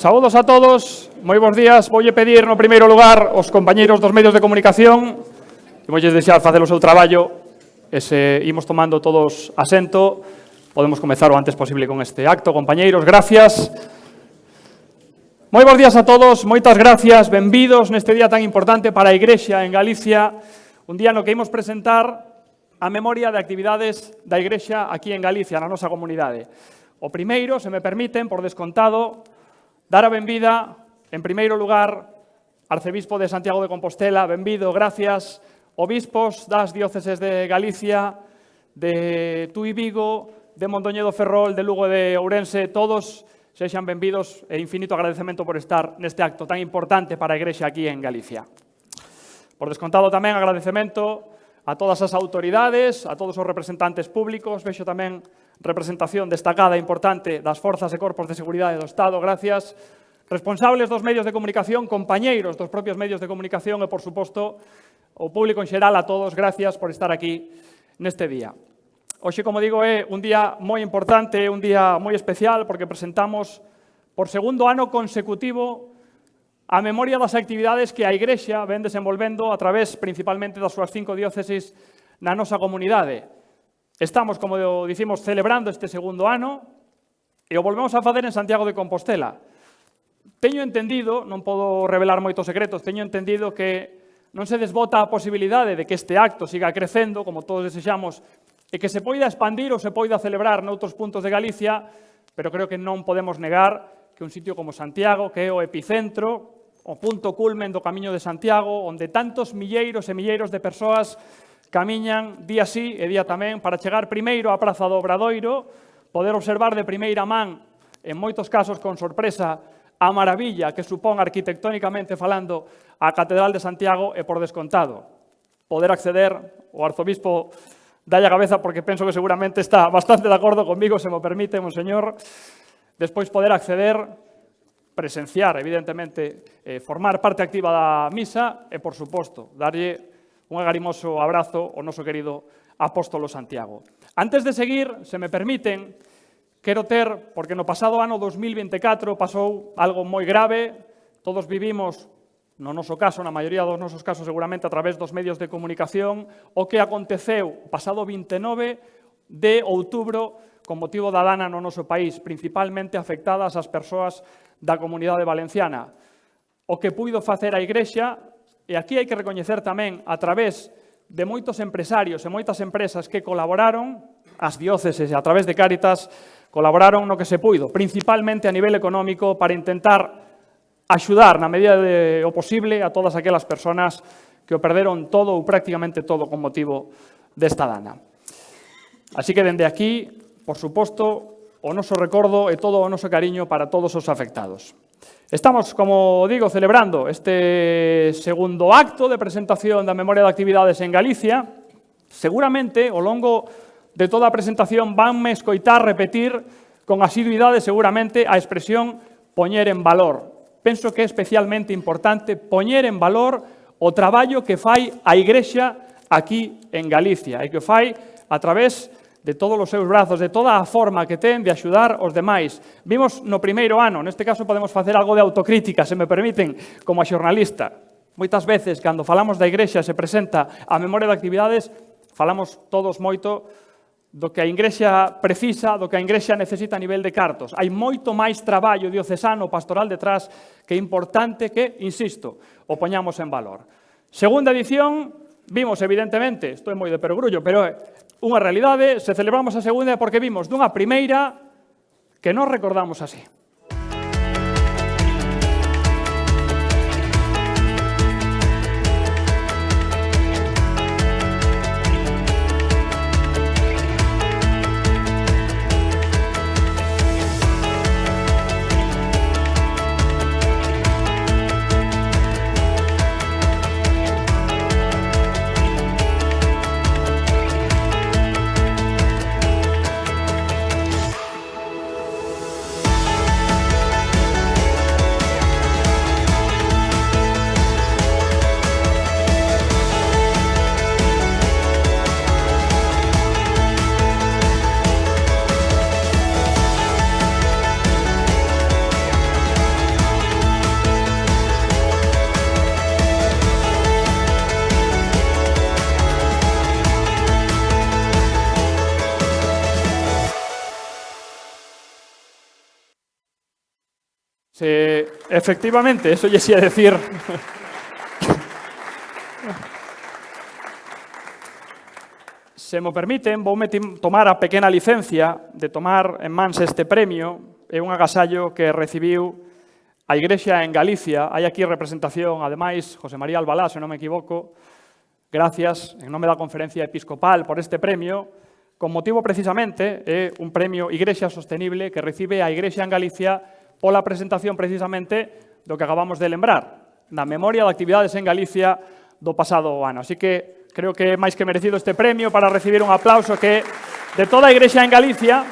Saúdos a todos, moi bons días. Voulle pedir no primeiro lugar aos compañeiros dos medios de comunicación que voulles deixar facer o seu traballo e se imos tomando todos asento, podemos comezar o antes posible con este acto. Compañeiros, gracias. Moi bons días a todos, moitas gracias, benvidos neste día tan importante para a Igrexa en Galicia, un día no que imos presentar a memoria de actividades da Igrexa aquí en Galicia, na nosa comunidade. O primeiro, se me permiten, por descontado, dar a benvida, en primeiro lugar, Arcebispo de Santiago de Compostela, benvido, gracias, obispos das dióceses de Galicia, de Tui Vigo, de Mondoñedo Ferrol, de Lugo de Ourense, todos sexan benvidos e infinito agradecemento por estar neste acto tan importante para a Igrexa aquí en Galicia. Por descontado tamén agradecemento a todas as autoridades, a todos os representantes públicos, vexo tamén representación destacada e importante das forzas e corpos de seguridade do Estado, gracias. Responsables dos medios de comunicación, compañeiros dos propios medios de comunicación e, por suposto, o público en xeral, a todos, gracias por estar aquí neste día. Hoxe, como digo, é un día moi importante, un día moi especial, porque presentamos por segundo ano consecutivo a memoria das actividades que a Igrexa ven desenvolvendo a través, principalmente, das súas 5 dióceses na nosa comunidade. Estamos, como dicimos, celebrando este segundo ano e o volvemos a facer en Santiago de Compostela. Teño entendido, non podo revelar moitos secretos, teño entendido que non se desbota a posibilidade de que este acto siga crecendo, como todos desexamos, e que se poida expandir ou se poida celebrar noutros puntos de Galicia, pero creo que non podemos negar que un sitio como Santiago, que é o epicentro, o punto culmen do Camiño de Santiago, onde tantos milleiros e milleiros de persoas camiñan día sí e día tamén para chegar primeiro á Praza do Obradoiro, poder observar de primeira man, en moitos casos con sorpresa, a maravilla que supón arquitectónicamente falando a Catedral de Santiago e, por descontado, poder acceder, o arzobispo dalle a cabeza porque penso que seguramente está bastante de acordo conmigo, se me permite, monseñor, despois poder acceder, presenciar, evidentemente, formar parte activa da misa e, por suposto, darlle un agarimoso abrazo ao noso querido apóstolo Santiago. Antes de seguir, se me permiten, quero ter, porque no pasado ano 2024 pasou algo moi grave, todos vivimos, no noso caso, na maioría dos nosos casos seguramente a través dos medios de comunicación, o que aconteceu o pasado 29 de outubro con motivo da dana no noso país, principalmente afectadas as persoas da comunidade valenciana. O que puido facer a Igrexa, e aquí hai que recoñecer tamén a través de moitos empresarios e moitas empresas que colaboraron, as dióceses e a través de Cáritas, colaboraron no que se puido, principalmente a nivel económico, para intentar axudar na medida do posible a todas aquelas persoas que o perderon todo ou prácticamente todo con motivo desta dana. Así que dende aquí, por suposto, o noso recordo e todo o noso cariño para todos os afectados. Estamos, como digo, celebrando este segundo acto de presentación da memoria de actividades en Galicia. Seguramente, ao longo de toda a presentación, vanme escoitar repetir con asiduidade, seguramente, a expresión poñer en valor. Penso que é especialmente importante poñer en valor o traballo que fai a Igrexa aquí en Galicia e que o fai a través de todos os seus brazos, de toda a forma que ten de axudar os demais. Vimos no primeiro ano, neste caso podemos facer algo de autocrítica, se me permiten, como a xornalista. Moitas veces, cando falamos da Igrexa se presenta a memoria de actividades, falamos todos moito do que a Igrexa precisa, do que a Igrexa necesita a nivel de cartos. Hai moito máis traballo diocesano, pastoral detrás, que é importante que, insisto, o poñamos en valor. Segunda edición, vimos, evidentemente, estou moi de perogrullo, pero é unha realidade, se celebramos a segunda porque vimos dunha primeira que non recordamos así. Efectivamente, eso lle xía decir. Se mo permiten, voume tomar a pequena licencia de tomar en mans este premio. É un agasallo que recibiu a Igrexa en Galicia. Hai aquí representación, ademais, José María Albalá, se non me equivoco. Gracias, en nome da Conferencia Episcopal, por este premio. Con motivo, precisamente, é un premio Igrexa Sostenible que recibe a Igrexa en Galicia pola presentación, precisamente, do que acabamos de lembrar, da memoria de actividades en Galicia do pasado ano. Así que creo que é máis que merecido este premio para recibir un aplauso que de toda a Igrexa en Galicia.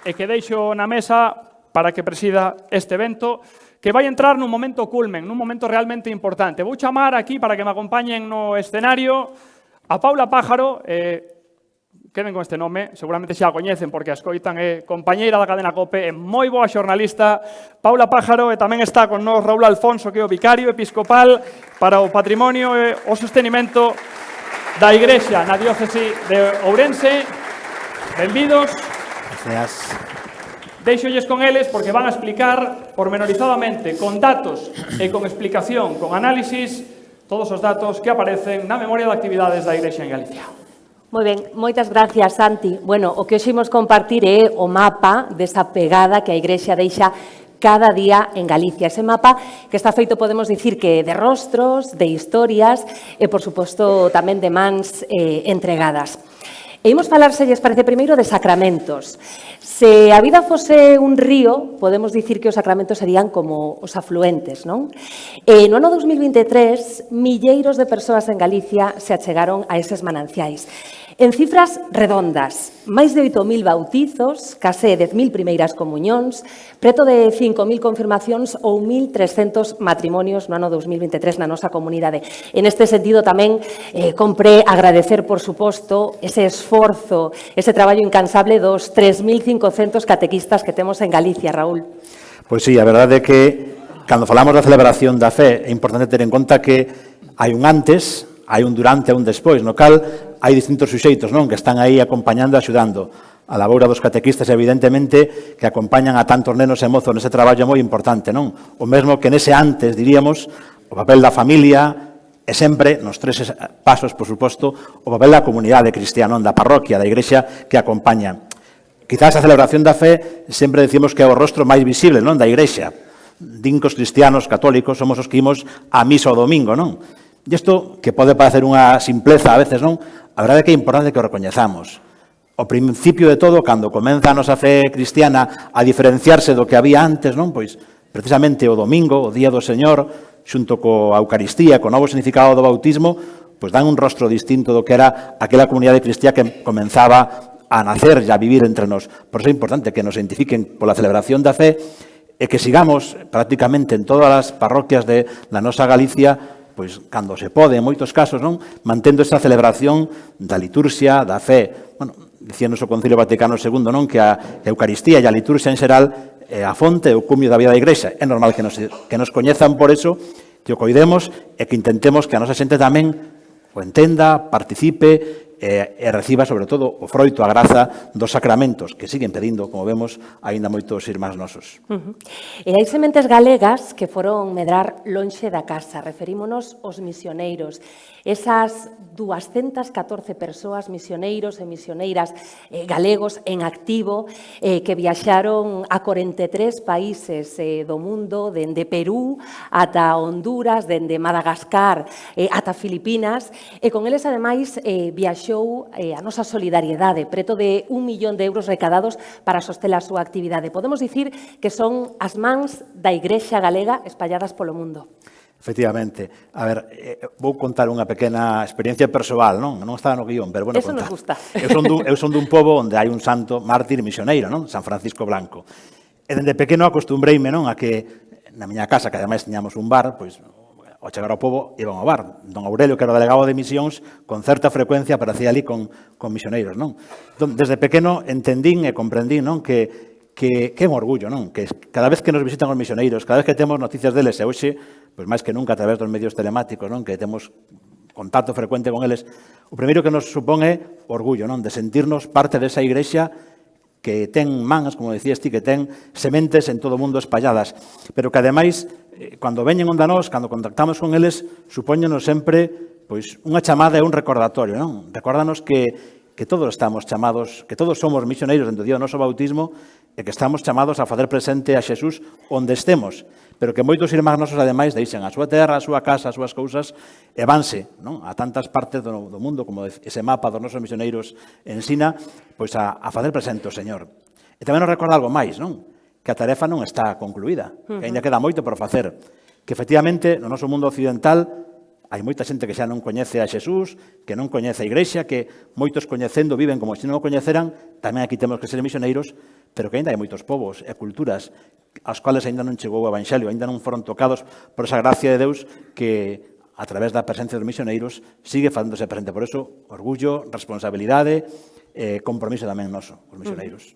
E que deixo na mesa para que presida este evento, que vai entrar nun momento culmen, nun momento realmente importante. Vou chamar aquí para que me acompañen no escenario a Paula Pájaro, queden con este nome, seguramente xa a coñecen porque a escoitan, é compañeira da cadena COPE, é moi boa xornalista, Paula Pájaro, e tamén está con nós Raúl Alfonso, que é o vicario episcopal para o patrimonio e o sostenimento da Igrexa na diócese de Ourense. Benvidos. Gracias. Deixolles con eles porque van a explicar pormenorizadamente, con datos e con explicación, con análisis, todos os datos que aparecen na memoria de actividades da Igrexa en Galicia. Moi ben, moitas gracias, Santi. Bueno, o que hoxe imos compartir é o mapa desa pegada que a Igrexa deixa cada día en Galicia. Ese mapa que está feito, podemos dicir, que de rostros, de historias e, por suposto, tamén de mans entregadas. E imos falar, se lles parece, primeiro de sacramentos. Se a vida fose un río, podemos dicir que os sacramentos serían como os afluentes, non? E no ano 2023, milleiros de persoas en Galicia se achegaron a eses mananciais. En cifras redondas, máis de 8.000 bautizos, case 10.000 primeiras comuñóns, preto de 5.000 confirmacións ou 1.300 matrimonios no ano 2023 na nosa comunidade. En este sentido, tamén compre agradecer, por suposto, ese esforzo, ese traballo incansable dos 3.500 catequistas que temos en Galicia, Raúl. Pois sí, a verdade é que, cando falamos da celebración da fe, é importante ter en conta que hai un antes, hai un durante e un despois, no cal hai distintos suxeitos, non, que están aí acompañando e axudando. A labora dos catequistas, evidentemente, que acompañan a tantos nenos e mozos nese traballo moi importante, non? O mesmo que nese antes, diríamos, o papel da familia e sempre, nos tres pasos, por suposto, o papel da comunidade cristiana, non, da parroquia, da igrexa que acompaña. Quizás a celebración da fe sempre decimos que é o rostro máis visible, non, da igrexa. Dincos cristianos, católicos, somos os que imos a misa o domingo, non? E isto, que pode parecer unha simpleza a veces, non? A verdade é que é importante que o recoñezamos. O principio de todo, cando comeza a nosa fe cristiana a diferenciarse do que había antes, non? Pois, precisamente o domingo, o Día do Señor, xunto coa Eucaristía, co novo significado do bautismo, pois dan un rostro distinto do que era aquela comunidade cristiana que comenzaba a nacer e a vivir entre nós. Por iso é importante que nos identifiquen pola celebración da fe e que sigamos prácticamente en todas as parroquias de la nosa Galicia, pois, cando se pode, en moitos casos, non, mantendo esa celebración da liturxia, da fe. Bueno, dicíanos o Concilio Vaticano II, non, que a Eucaristía e a liturxia en xeral é a fonte, o cumio da vida da Igrexa. É normal que nos coñezan por eso, que o coidemos e que intentemos que a nosa xente tamén o entenda, participe e reciba, sobre todo, o froito, a graza dos sacramentos, que siguen pedindo, como vemos, aínda moitos irmáns nosos. E hai sementes galegas que foron medrar lonxe da casa. Referímonos aos misioneiros. Esas 214 persoas, misioneiros e misioneiras galegos en activo, que viaxaron a 43 países do mundo, dende Perú ata Honduras, dende Madagascar ata Filipinas, e con eles, ademais, viaxou a nosa solidariedade, preto de 1 millón de euros recadados para soster a súa actividade. Podemos dicir que son as mans da Igrexa galega espalladas polo mundo. Efectivamente. A ver, vou contar unha pequena experiencia persoal, non? Non estaba no guión, pero bueno, eso nos gusta. Eu son dun pobo onde hai un santo mártir misioneiro, non? San Francisco Blanco. E dende pequeno acostumbreime, non, a que na miña casa, que ademais tiñamos un bar, pois ao chegar ao pobo iban ao bar. Don Aurelio, que era o delegado de misións, con certa frecuencia aparecía ali con misioneiros, non? Desde pequeno entendín e comprendín, non, que é un orgullo, non? Que cada vez que nos visitan os misioneiros, cada vez que temos noticias deles, e hoxe, pois máis que nunca a través dos medios telemáticos, non? Que temos contacto frecuente con eles, o primeiro que nos supón é orgullo, non? De sentirnos parte desa igrexa que ten mans, como decías ti, que ten sementes en todo o mundo espalladas, pero que ademais, cando veñen onde a nós, cando contactamos con eles, supóñenos sempre pois unha chamada e un recordatorio, non? Recórdanos que todos estamos chamados, que todos somos misioneiros dentro do día do noso bautismo e que estamos chamados a facer presente a Xesús onde estemos, pero que moitos irmáns nosos, ademais, deixan a súa terra, a súa casa, as súas cousas e vanse, non? A tantas partes do mundo, como ese mapa dos nosos misioneiros ensina, pois a facer presente o Señor. E tamén nos recorda algo máis, non? Que a tarefa non está concluída, que ainda queda moito por facer, que efectivamente no noso mundo occidental hai moita xente que xa non coñece a Xesús, que non coñece a Igrexa, que moitos coñecendo viven como se non o coñeceran, tamén aquí temos que ser misioneiros, pero que ainda hai moitos povos e culturas aos quales ainda non chegou o Evanxelio, ainda non foron tocados por esa gracia de Deus que, a través da presencia dos misioneiros, sigue facéndose presente. Por eso, orgullo, responsabilidade e compromiso tamén noso, os misioneiros.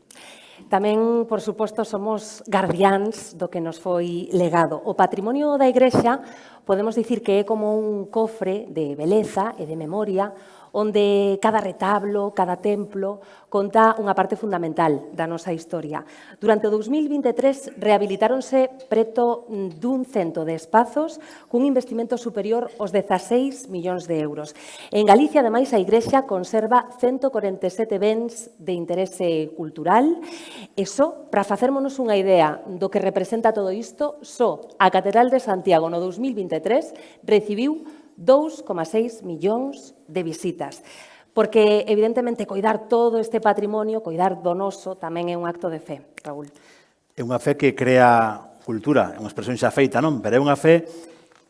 Tamén, por suposto, somos guardiáns do que nos foi legado. O patrimonio da Igrexa podemos dicir que é como un cofre de beleza e de memoria onde cada retablo, cada templo, conta unha parte fundamental da nosa historia. Durante o 2023 rehabilitáronse preto dun cento de espazos cun investimento superior aos 16 millóns de euros. En Galicia, ademais, a Igrexa conserva 147 bens de interese cultural e só, para facermonos unha idea do que representa todo isto, só a Catedral de Santiago no 2023 recibiu 2,6 millóns de visitas. Porque, evidentemente, coidar todo este patrimonio, coidar do noso, tamén é un acto de fe, Raúl. É unha fe que crea cultura, é unha expresión xa feita, non? Pero é unha fe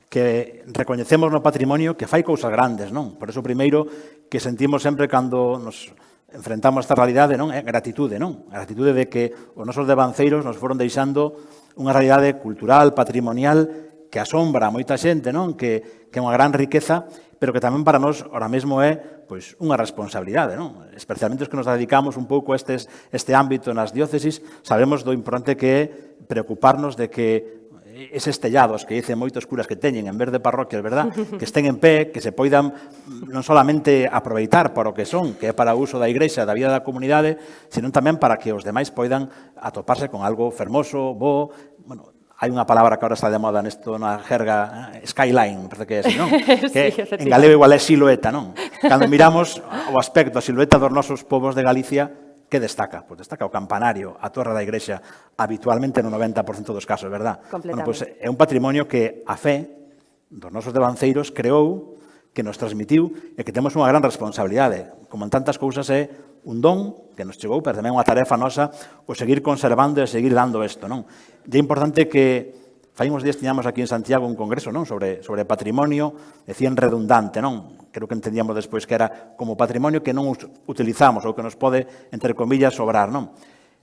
que recoñecemos no patrimonio que fai cousas grandes, non? Por iso, primeiro, que sentimos sempre cando nos enfrentamos a esta realidade, non? É gratitude, non? A gratitude de que os nosos devanceiros nos foron deixando unha realidade cultural, patrimonial, que asombra a moita xente, non? Que é unha gran riqueza, pero que tamén para nós ahora mesmo é pois unha responsabilidade, non? Especialmente os que nos dedicamos un pouco a este ámbito nas diócesis, sabemos do importante que é preocuparnos de que eses tellados que dicen moitos curas que teñen en vez de parroquias, verdad? Que estén en pé, que se poidan non solamente aproveitar para o que son, que é para o uso da Igrexa, da vida da comunidade, senón tamén para que os demais poidan atoparse con algo fermoso, bo, bueno, hai unha palabra que ahora está de moda nesto na jerga, skyline, parece que é así, non? Que en galego igual é silueta, non? Cando miramos o aspecto, a silueta dos nosos povos de Galicia, que destaca? Pois destaca o campanario, a torre da igrexa, habitualmente no 90% dos casos, verdad? Bueno, pois é un patrimonio que a fe dos nosos devanceiros creou, que nos transmitiu e que temos unha gran responsabilidade. Como en tantas cousas é un don que nos chegou, pero tamén unha tarefa nosa o seguir conservando e seguir dando isto, non? E é importante que fai uns días tiñamos aquí en Santiago un congreso, non? Sobre patrimonio, decían redundante, non? Creo que entendíamos despois que era como patrimonio que non utilizamos ou que nos pode, entre comillas, sobrar, non?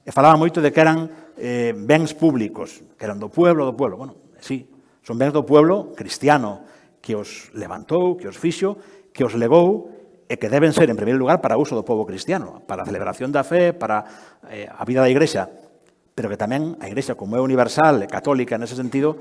E falaba moito de que eran bens públicos, que eran do pueblo. Bueno, sí, son bens do pueblo cristiano, que os levantou, que os fixo, que os legou e que deben ser, en primeiro lugar, para o uso do povo cristiano, para a celebración da fe, para a vida da Igrexa, pero que tamén a Igrexa, como é universal e católica nese sentido,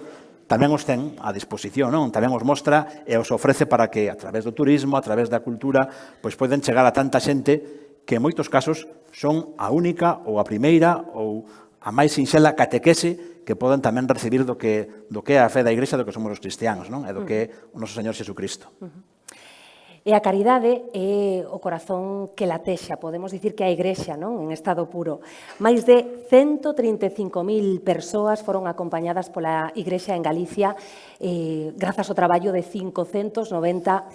tamén os ten a disposición, non? Tamén os mostra e os ofrece para que, a través do turismo, a través da cultura, pois poden chegar a tanta xente que en moitos casos son a única ou a primeira ou a máis sinxela catequese que poden tamén recibir do que é a fe da Igrexa, do que somos os cristianos, non? E do que é o noso Señor Xesucristo. E a caridade é o corazón que latexa, podemos dicir que a Igrexa, non? En estado puro. Máis de 135.000 persoas foron acompañadas pola Igrexa en Galicia grazas ao traballo de 590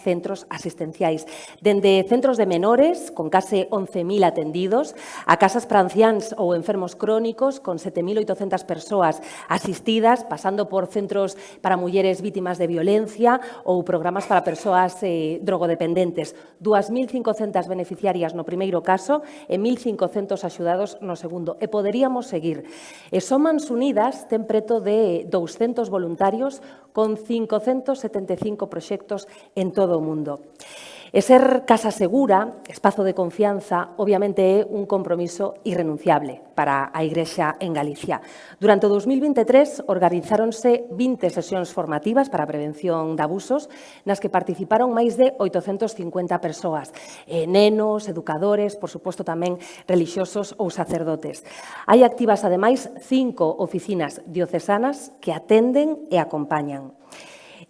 centros asistenciais. Dende centros de menores, con case 11.000 atendidos, a casas para anciáns ou enfermos crónicos, con 7.800 persoas asistidas, pasando por centros para mulleres vítimas de violencia ou programas para persoas drogodependentes. 2.500 beneficiarias no primeiro caso e 1.500 axudados no segundo. E poderíamos seguir. E Somans Unidas ten preto de 200 voluntarios con 575 proxectos en todo o mundo. E ser casa segura, espazo de confianza, obviamente é un compromiso irrenunciable para a Igrexa en Galicia. Durante o 2023 organizáronse 20 sesións formativas para a prevención de abusos nas que participaron máis de 850 persoas, nenos, educadores, por suposto tamén relixiosos ou sacerdotes. Hai activas, ademais, 5 oficinas diocesanas que atenden e acompañan.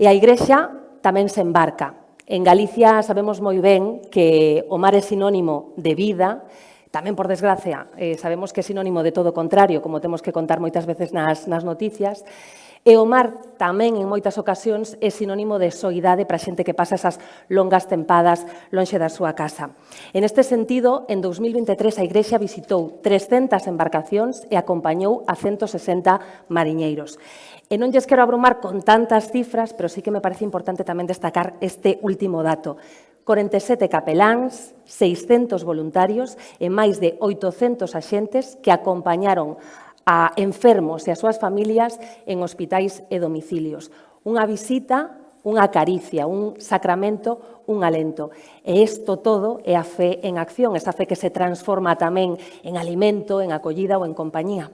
E a Igrexa tamén se embarca. En Galicia sabemos moi ben que o mar é sinónimo de vida, tamén, por desgracia, sabemos que é sinónimo de todo o contrario, como temos que contar moitas veces nas noticias, e o mar tamén, en moitas ocasións, é sinónimo de soidade para a xente que pasa esas longas tempadas lonxe da súa casa. En este sentido, en 2023 a Igrexa visitou 300 embarcacións e acompañou a 160 mariñeiros. E non lles quero abrumar con tantas cifras, pero sí que me parece importante tamén destacar este último dato. 47 capeláns, 600 voluntarios e máis de 800 axentes que acompañaron a enfermos e as súas familias en hospitais e domicilios. Unha visita, unha caricia, un sacramento, un alento. E isto todo é a fe en acción, esa fe que se transforma tamén en alimento, en acollida ou en compañía.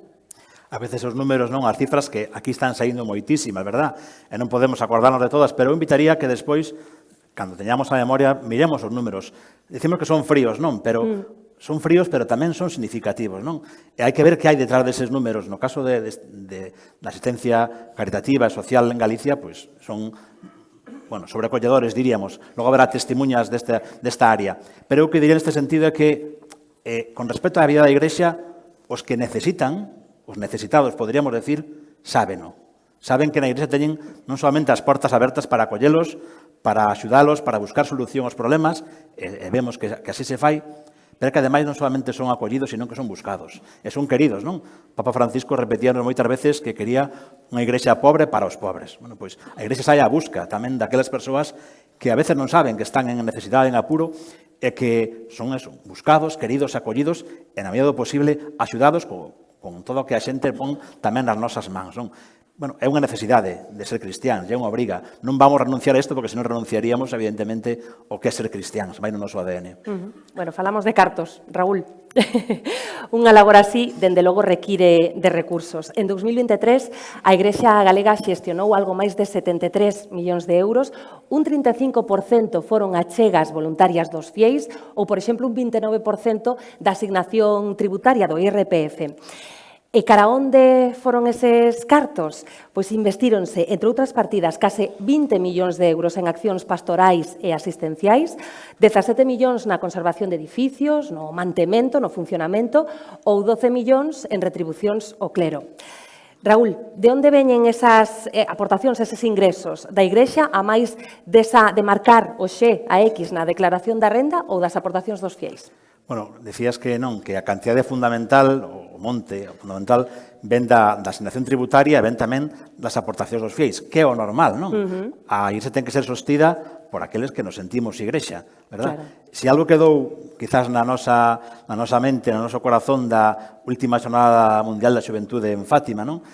A veces os números, non, as cifras que aquí están saindo moitísimas, verdad? E non podemos acordarnos de todas, pero eu invitaría que despois, cando teñamos a memoria, miremos os números. Dicimos que son fríos, non? Pero son fríos, pero tamén son significativos, non? E hai que ver que hai detrás deses números. No caso da asistencia caritativa e social en Galicia, pois son sobrecolledores, diríamos. Logo haberá testemunhas desta área. Pero eu que diría neste sentido é que, con respecto á vida da Igrexa, os que necesitan, os necesitados, poderíamos decir, sábeno. Saben que na Igrexa teñen non solamente as portas abertas para acollelos, para axudalos, para buscar solución aos problemas, e vemos que así se fai, pero que ademais non solamente son acollidos, sino que son buscados, e son queridos, non? Papa Francisco repetíanos moitas veces que quería unha Igrexa pobre para os pobres. Bueno, pois a Igrexa sai á busca tamén daquelas persoas que a veces non saben que están en necesidade, en apuro, e que son buscados, queridos, acollidos, e na medida do posible axudados con todo o que a xente pon tamén nas nosas mans. Non? Bueno, é unha necesidade de ser cristiáns, é unha obriga. Non vamos a renunciar a isto porque senón renunciaríamos, evidentemente, o que é ser cristiáns, vai no noso ADN. Bueno, falamos de cartos, Raúl. Unha labor así, dende logo, require de recursos. En 2023, a Igrexa Galega xestionou algo máis de 73 millóns de euros, un 35% foron achegas voluntarias dos fieis ou, por exemplo, un 29% da asignación tributaria do IRPF. E cara onde foron eses cartos? Pois investíronse, entre outras partidas, case 20 millóns de euros en accións pastorais e asistenciais, 17 millóns na conservación de edificios, no mantemento, no funcionamento, ou 12 millóns en retribucións ao clero. Raúl, de onde veñen esas aportacións, eses ingresos da Igrexa, a máis de marcar o xe, a X, na declaración da renda ou das aportacións dos fieis? Bueno, decías que non, que a cantidade fundamental, o monte fundamental, ven da asignación tributaria e ven tamén das aportacións dos fieis, que é o normal, non? A Igrexa ten que ser sostida por aqueles que nos sentimos Igrexa, verdad? Claro. Se algo quedou, quizás na nosa mente, no noso corazón da última xornada mundial da xuventude en Fátima, non?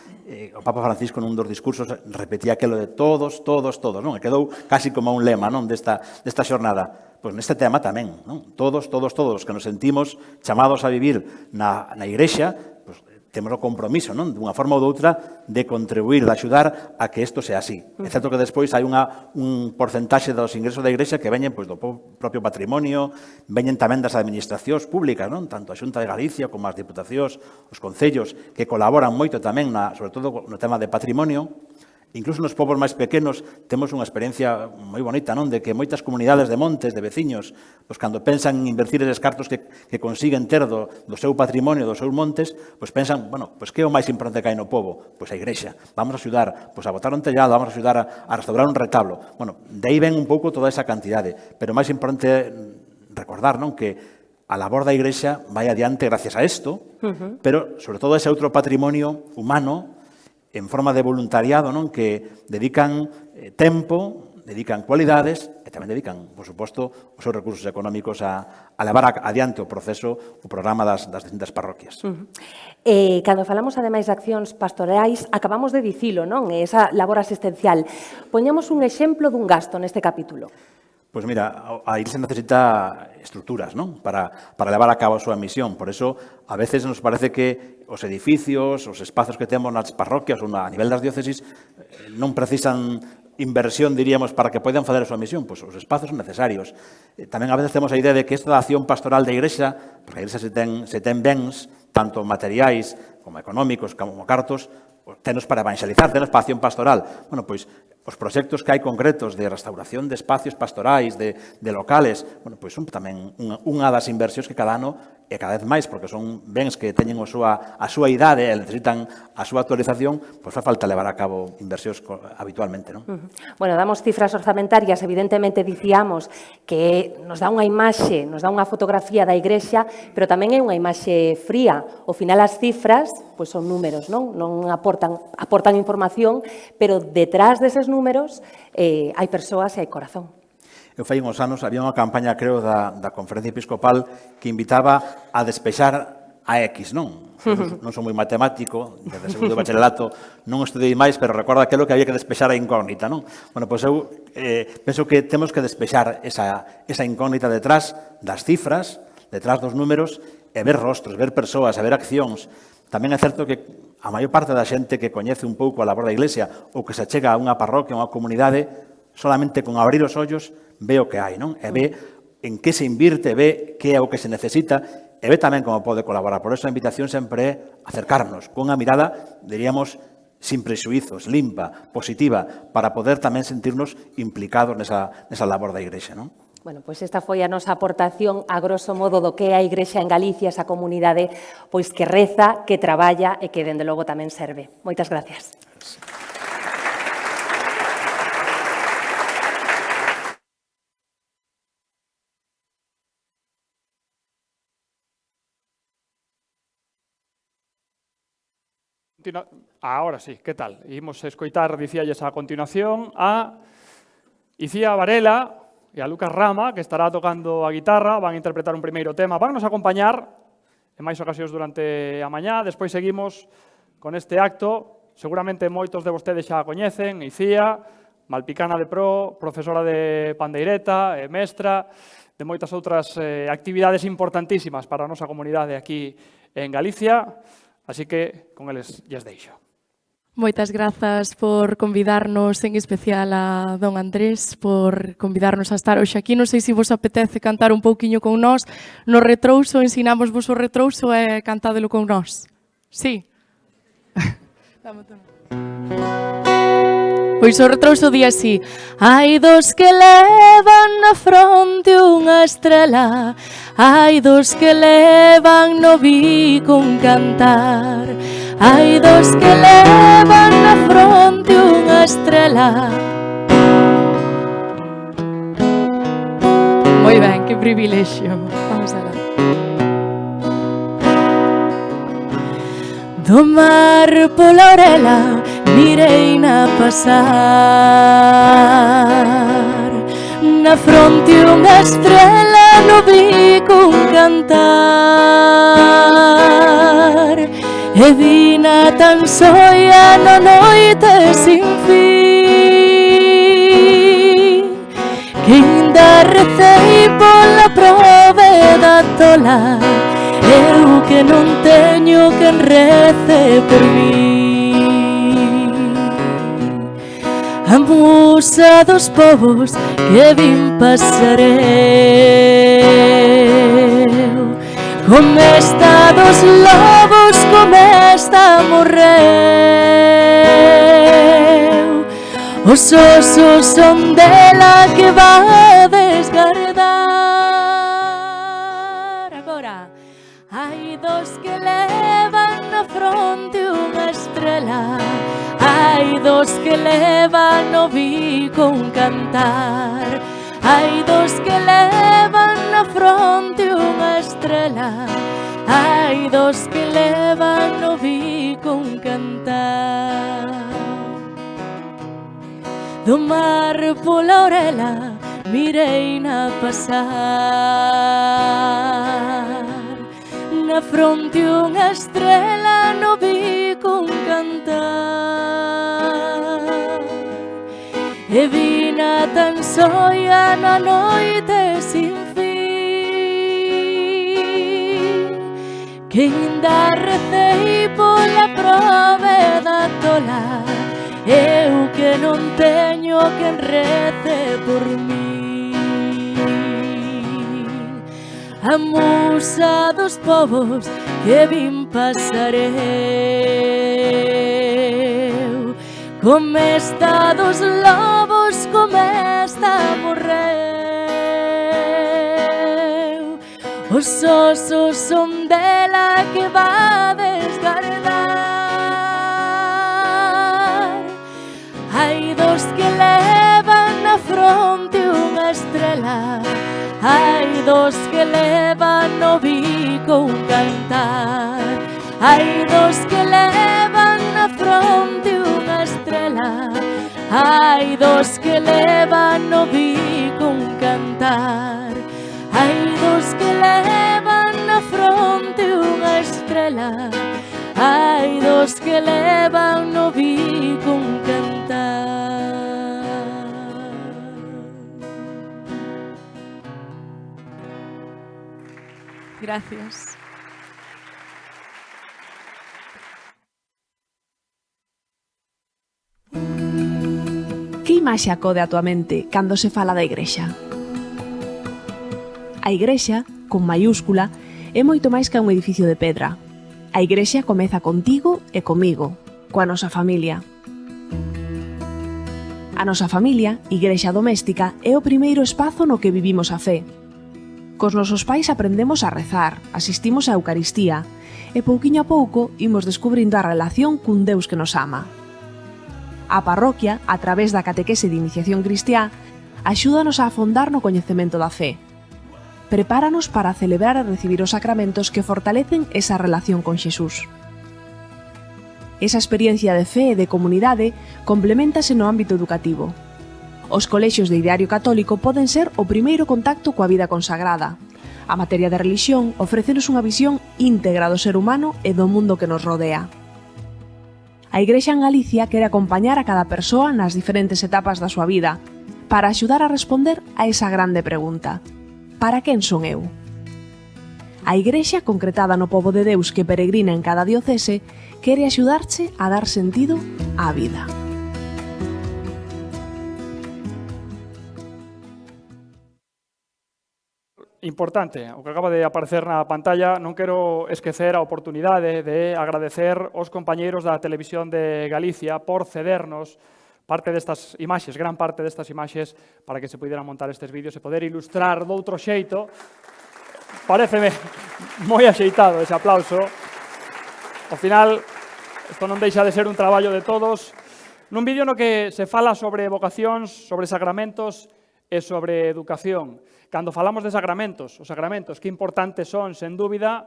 O Papa Francisco nun dos discursos repetía aquilo de todos, todos, todos, non? E quedou casi como un lema, non, desta xornada. Pois neste tema tamén, non? Todos, todos, todos os que nos sentimos chamados a vivir na Igrexa, pois temos o compromiso, non? Dunha forma ou doutra, de contribuir, de axudar a que isto sea así. É certo que despois hai un porcentaxe dos ingresos da Igrexa que veñen do propio patrimonio, veñen tamén das administracións públicas, non? Tanto a Xunta de Galicia como as diputacións, os concellos, que colaboran moito tamén, sobre todo no tema de patrimonio. Incluso nos povos máis pequenos temos unha experiencia moi bonita, non? De que moitas comunidades de montes, de veciños, pois cando pensan en invertir eses cartos que consiguen ter do seu patrimonio, dos seus montes, pois pensan, bueno, pois que é o máis importante que hai no pobo? Pois a Igrexa. Vamos a axudar pois a botar un tellado, vamos a axudar a restaurar un retablo. Bueno, de aí ven un pouco toda esa cantidade, pero máis importante recordar, non? Que a labor da Igrexa vai adiante gracias a isto, pero sobre todo ese outro patrimonio humano en forma de voluntariado, non? Que dedican tempo, dedican cualidades e tamén dedican, por suposto, os seus recursos económicos a levar adiante o proceso, o programa das distintas parroquias. Cando falamos, ademais, de accións pastorais, acabamos de dicilo, non? Esa labor asistencial. Poñamos un exemplo dun gasto neste capítulo. Pois mira, a Iglesia necesita estruturas, non? Para levar a cabo a súa misión. Por eso, a veces nos parece que os edificios, os espazos que temos nas parroquias ou a nivel das diócesis non precisan inversión, diríamos, para que poidan fazer a súa misión. Pois os espazos son necesarios. Tamén a veces temos a idea de que esta acción pastoral da Iglesia, porque a Iglesia se ten bens, tanto materiais como económicos, como cartos, tenos para evangelizar, tenos para acción pastoral. Bueno, pois, os proxectos que hai concretos de restauración de espacios pastorais, de locales, bueno, pois son tamén unha das inversións que cada ano e cada vez máis, porque son bens que teñen a súa idade e necesitan a súa actualización, pois fa falta levar a cabo inversións habitualmente, non? Bueno, damos cifras orzamentarias, evidentemente dicíamos que nos dá unha imaxe, nos dá unha fotografía da Igrexa, pero tamén é unha imaxe fría. Ao final as cifras, pois son números, non? Non aportan información, pero detrás deses números hai persoas e hai corazón. Eu fai uns anos, había unha campaña, creo, da Conferencia Episcopal que invitaba a despexar a X, non? Non son moi matemático, desde segundo bacharelato non estudei máis, pero recordo aquilo que había que despexar a incógnita, non? Bueno, pois eu penso que temos que despexar esa incógnita detrás das cifras, detrás dos números, e ver rostros, ver persoas, e ver accións. Tamén é certo que a maior parte da xente que coñece un pouco a labor da Iglesia ou que se chega a unha parroquia, a unha comunidade, solamente con abrir os ollos ve o que hai, non? E ve en que se invirte, ve que é o que se necesita e ve tamén como pode colaborar. Por eso a invitación sempre é acercarnos con unha mirada, diríamos, sin prexuizos, limpa, positiva, para poder tamén sentirnos implicados nesa labor da Igrexa, non? Bueno, pois esta foi a nosa aportación a grosso modo do que é a Igrexa en Galicia, esa comunidade pois que reza, que traballa e que dende logo tamén serve. Moitas gracias. Ahora sí, que tal? Imos escoitar, dicíalles a continuación, a Icía Varela e a Lucas Rama, que estará tocando a guitarra, van a interpretar un primeiro tema, van nos acompañar en máis ocasións durante a mañá, despois seguimos con este acto, seguramente moitos de vostedes xa a coñecen, Icía, malpicana de pro, profesora de pandeireta, mestra, de moitas outras actividades importantísimas para a nosa comunidade aquí en Galicia. Así que, con eles, lles deixo. Moitas grazas por convidarnos, en especial a don Andrés, por convidarnos a estar hoxe aquí. Non sei se vos apetece cantar un pouquiño con nós. No retrouso, ensinamos vos o retrouso e cantádelo con nós. Sí? Pois o retrouso di así: hai dos que levan na fronte unha estrela, hai dos que levan no bico un cantar, hai dos que levan na fronte unha estrela. Moi ben, que privilexio. Vamos alá. Do mar pola orela mireina pasar, na fronte unha estrela, no bico un cantar, e vina tan soia na noite sin fin, que ainda recei pola prove da tola, eu que non teño quen rece por mí. A musa dos povos que vin pasar eu, como está dos lobos, como está morreu, os osos son dela que vades guardar. Agora, hai dos que levan na fronte unha estrela, hai dos que levan no bico un cantar, hai dos que levan na fronte unha estrela, hai dos que levan no bico un cantar. Do mar pola orela mireina pasar, na fronte unha estrela, no bico un cantar, e vina tan soia na noite sin fin, que ainda recei pola prove da tola, eu que non teño quen rece por mí. A musa dos povos que vin pasar eu, como está dos lobos, como está morreu. Os osos son dela que va desgardar. Hai dos que levan na fronte unha estrela, hai dos que levan no bico un cantar, hai dos que levan na fronte unha estrela, hai dos que levan no bico un cantar, hai dos que levan na fronte unha estrela, hai dos que levan no bico un cantar. Gracias. Que imaxe acode a tua mente cando se fala da Igrexa? A Igrexa, con maiúscula, é moito máis que un edificio de pedra. A Igrexa comeza contigo e comigo, coa nosa familia. A nosa familia, Igrexa doméstica, é o primeiro espazo no que vivimos a fe. Cos nosos pais aprendemos a rezar, asistimos á Eucaristía e pouquiño a pouco imos descubrindo a relación cun Deus que nos ama. A parroquia, a través da catequese de iniciación cristiá, axúdanos a afondar no coñecemento da fe. Prepáranos para celebrar e recibir os sacramentos que fortalecen esa relación con Xesús. Esa experiencia de fe e de comunidade compleméntase no ámbito educativo. Os colexios de Ideario Católico poden ser o primeiro contacto coa vida consagrada. A materia de religión ofrecenos unha visión íntegra do ser humano e do mundo que nos rodea. A Igrexa en Galicia quere acompañar a cada persoa nas diferentes etapas da súa vida para axudar a responder a esa grande pregunta: para quen son eu? A Igrexa, concretada no pobo de Deus que peregrina en cada diocese, quere axudarche a dar sentido á vida. Importante, o que acaba de aparecer na pantalla, non quero esquecer a oportunidade de agradecer aos compañeiros da Televisión de Galicia por cedernos parte destas imaxes, gran parte destas imaxes, para que se pudieran montar estes vídeos e poder ilustrar doutro xeito. Paréceme moi axeitado ese aplauso. Ao final, isto non deixa de ser un traballo de todos. Nun vídeo no que se fala sobre vocacións, sobre sacramentos e sobre educación. Cando falamos de sacramentos, os sacramentos, que importantes son, sen dúbida,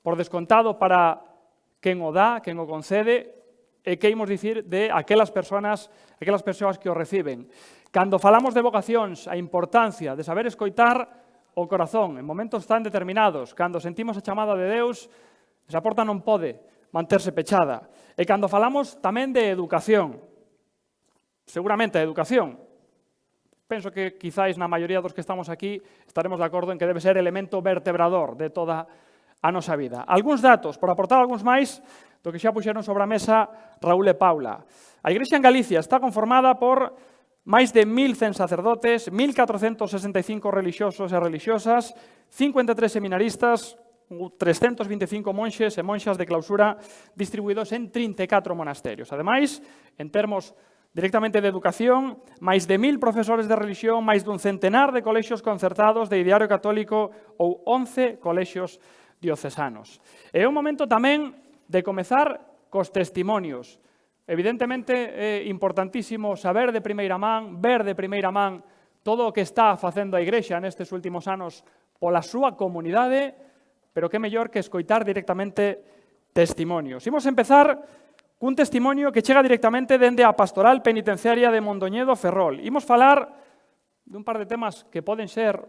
por descontado para quen o dá, quen o concede, e que imos dicir de aquelas persoas que o reciben. Cando falamos de vocacións, a importancia de saber escoitar o corazón en momentos tan determinados, cando sentimos a chamada de Deus, esa porta non pode manterse pechada. E cando falamos tamén de educación, seguramente a educación, penso que quizáis na maioría dos que estamos aquí estaremos de acordo en que debe ser elemento vertebrador de toda a nosa vida. Algúns datos, por aportar algúns máis do que xa puxeron sobre a mesa Raúl e Paula. A Igrexa en Galicia está conformada por máis de 1.100 sacerdotes, 1.465 relixiosos e relixiosas, 53 seminaristas, 325 monxes e monxas de clausura distribuídos en 34 monasterios. Ademais, en termos directamente de educación, máis de 1.000 profesores de religión, máis dun centenar de colexios concertados de Ideario Católico ou 11 colexios diocesanos. É un momento tamén de comezar cos testimonios. Evidentemente, é importantísimo saber de primeira man, ver de primeira man todo o que está facendo a Igrexa nestes últimos anos pola súa comunidade, pero que mellor que escoitar directamente testimonios. Imos empezar cun testimonio que chega directamente dende a Pastoral Penitenciaria de Mondoñedo, Ferrol. Imos falar dun par de temas que poden ser,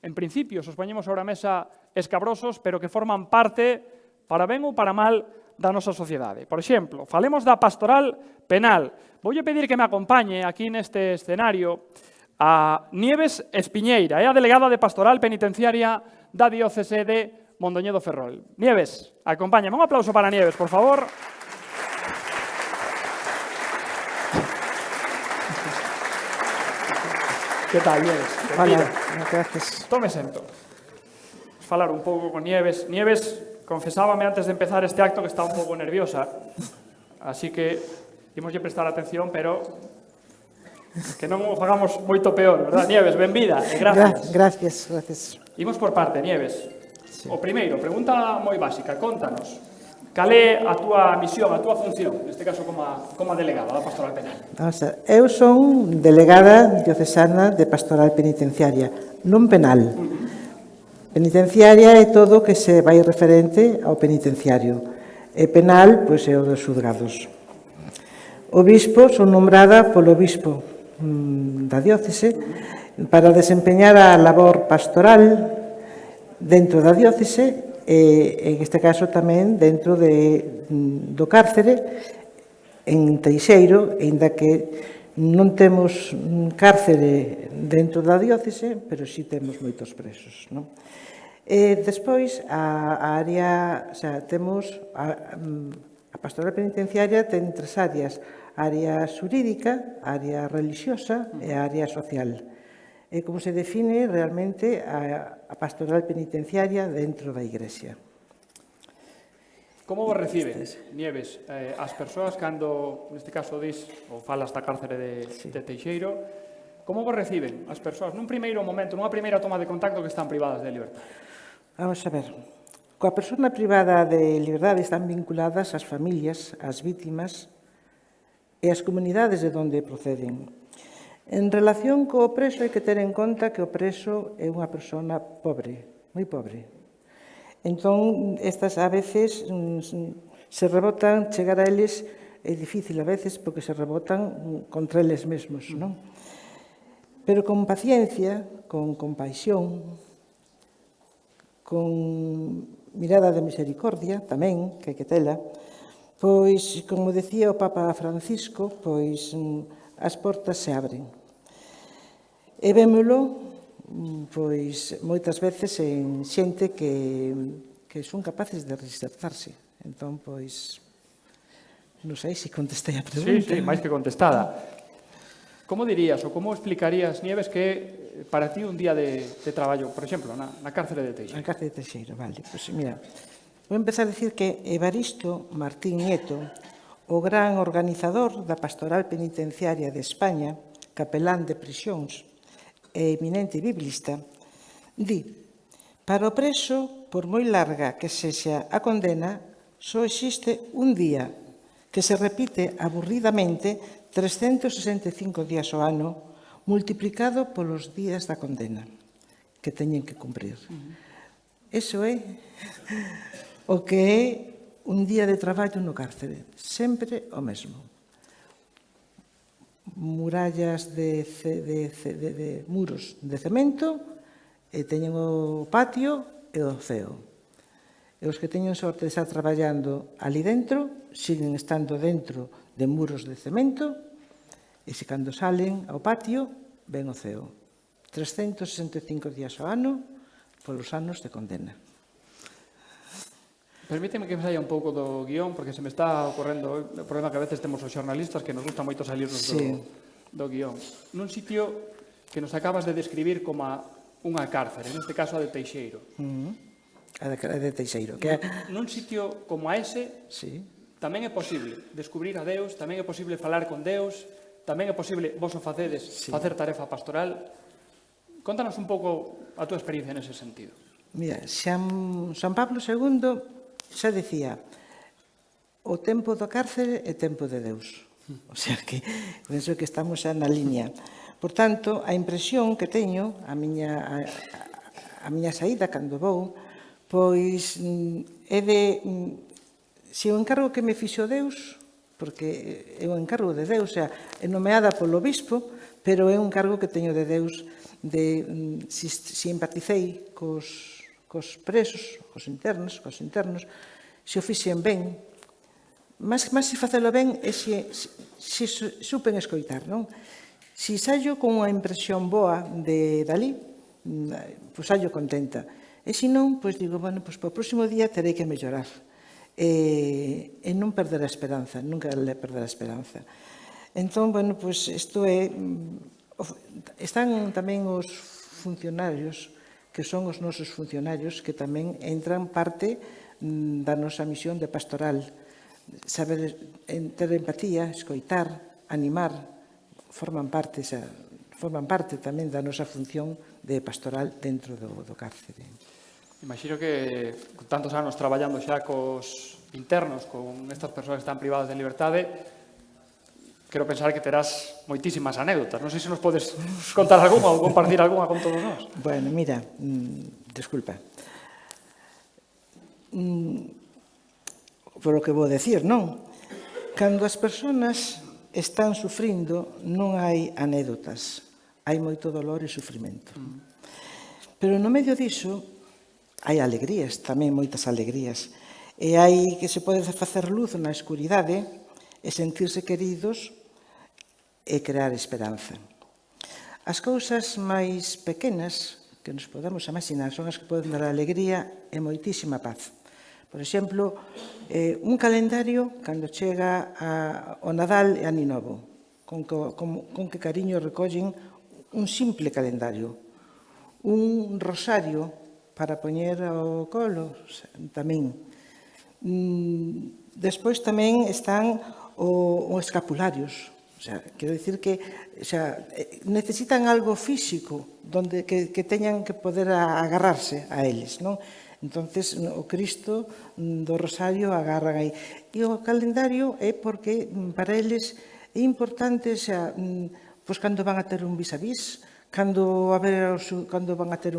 en principio, os poñemos sobre a mesa escabrosos, pero que forman parte, para ben ou para mal, da nosa sociedade. Por exemplo, falemos da pastoral penal. Voulle pedir que me acompañe aquí neste escenario a Nieves Espiñeira, é a delegada de pastoral penitenciaria da diócese de Mondoñedo Ferrol. Nieves, acompáñame. Un aplauso para Nieves, por favor. Que tal, Nieves? Hola, gracias. Tome sento. Falar un pouco con Nieves. Nieves, confesábame antes de empezar este acto que está un pouco nerviosa, así que imoslle prestar atención, pero que non o fagamos moito peor, verdad? Nieves, benvida, e gracias. Gracias. Imos por parte, Nieves. O primeiro, pregunta moi básica, contanos. Cal é a túa misión, a túa función, neste caso como a delegada da Pastoral Penal? Vamos a ver, eu son delegada diocesana de pastoral penitenciaria, non penal. Penitenciaria é todo o que se vai referente ao penitenciario. E penal, pois é o dos xulgados. O bispo, son nombrada polo bispo da diócese para desempeñar a labor pastoral dentro da diócese e, en este caso, tamén dentro do cárcere en Teixeiro, ainda que non temos cárcere dentro da diócese, pero sí temos moitos presos, non? E despois, a área, o sea, temos a pastoral penitenciaria ten tres áreas: a área xurídica, a área religiosa e a área social. É como se define realmente a pastoral penitenciaria dentro da Igrexa. Como vos reciben, Nieves, as persoas cando, neste caso, dis ou falas da cárcere de Teixeiro, como vos reciben as persoas nun primeiro momento, nunha primeira toma de contacto que están privadas de liberdade? Vamos a ver. Coa persona privada de liberdade están vinculadas as familias, as vítimas e as comunidades de onde proceden. En relación co preso, hai que ter en conta que o preso é unha persona pobre, moi pobre. Entón, estas a veces se rebotan, chegar a eles é difícil a veces porque se rebotan contra eles mesmos, non? Pero con paciencia, con compaixón, con mirada de misericordia tamén, que hai que tela, pois, como decía o Papa Francisco, pois as portas se abren. E vémolo, pois, moitas veces en xente que son capaces de reinsertarse. Entón, pois, non sei se contestei a pregunta. Sí, máis que contestada. Como dirías ou como explicarías, Nieves, que para ti un día de traballo, por exemplo, na cárcere de Teixeiro? Na cárcere de Teixeiro, vale. Pois, mira, vou empezar a dicir que Evaristo Martín Nieto, o gran organizador da Pastoral Penitenciaria de España, capelán de prisións e eminente biblista, di: para o preso, por moi larga que sexa a condena, só existe un día, que se repite aburridamente 365 días ao ano, multiplicado polos días da condena que teñen que cumprir. Eso é o que é un día de traballo no cárcere, sempre o mesmo. Murallas de muros de cemento, e teñen o patio e o ceo. E os que teñen sorte de estar traballando ali dentro, siguen estando dentro de muros de cemento, e se cando salen ao patio, ven o ceo. 365 días ao ano, polos anos de condena. Permíteme que me saia un pouco do guión, porque se me está ocorrendo o problema que a veces temos os xornalistas, que nos gusta moito salirnos do guión. Nun sitio que nos acabas de describir como unha cárcere, neste caso a de Teixeiro. A de Teixeiro. Nun sitio como a ese, tamén é posible descubrir a Deus, tamén é posible falar con Deus, tamén é posible, vos o facedes, facer tarefa pastoral. Contanos un pouco a túa experiencia nese sentido. Mira, San Pablo II xa dicía: o tempo do cárcere é tempo de Deus. O sea que, penso que estamos xa na liña. Por tanto, a impresión que teño, a miña saída cando vou, pois é de, se o encargo que me fixo Deus, porque é un encargo de Deus, é nomeada polo bispo, pero é un encargo que teño de Deus, de se empaticei cos presos, cos internos, se o fixen ben, máis se facelo ben é se supen escoitar, non? Se saio con unha impresión boa de dali, pois saio contenta. E se non, pois digo, bueno, pois para o próximo día terei que mellorar. E non perder a esperanza, nunca perder a esperanza. Entón, bueno, pois isto é... Están tamén os funcionarios, que son os nosos funcionarios, que tamén entran parte da nosa misión de pastoral. Saber ter empatía, escoitar, animar, forman parte tamén da nosa función de pastoral dentro do cárcere. Imagino que con tantos anos traballando xa cos internos, con estas persoas que están privadas de liberdade, quero pensar que terás moitísimas anécdotas. Non sei se nos podes contar algunha ou compartir algunha con todos nós. Bueno, mira, desculpa. Por o que vou decir, non? Cando as persoas están sufrindo, non hai anécdotas. Hai moito dolor e sufrimento. Pero no medio diso, hai alegrías, tamén moitas alegrías. E hai que se pode facer luz na escuridade e sentirse queridos e crear esperanza. As cousas máis pequenas que nos podemos imaginar son as que poden dar alegría e moitísima paz. Por exemplo, un calendario cando chega o Nadal e Ano Novo, con que cariño recollen un simple calendario, un rosario para poñer ao colo tamén. Despois tamén están os escapularios. O sea, quero dicir que necesitan algo físico donde que teñan que poder agarrarse a eles, non? Entonces, o Cristo do Rosario agarran aí. E o calendario é porque para eles é importante, pois cando van a ter un vis-a-vis, cando van a ter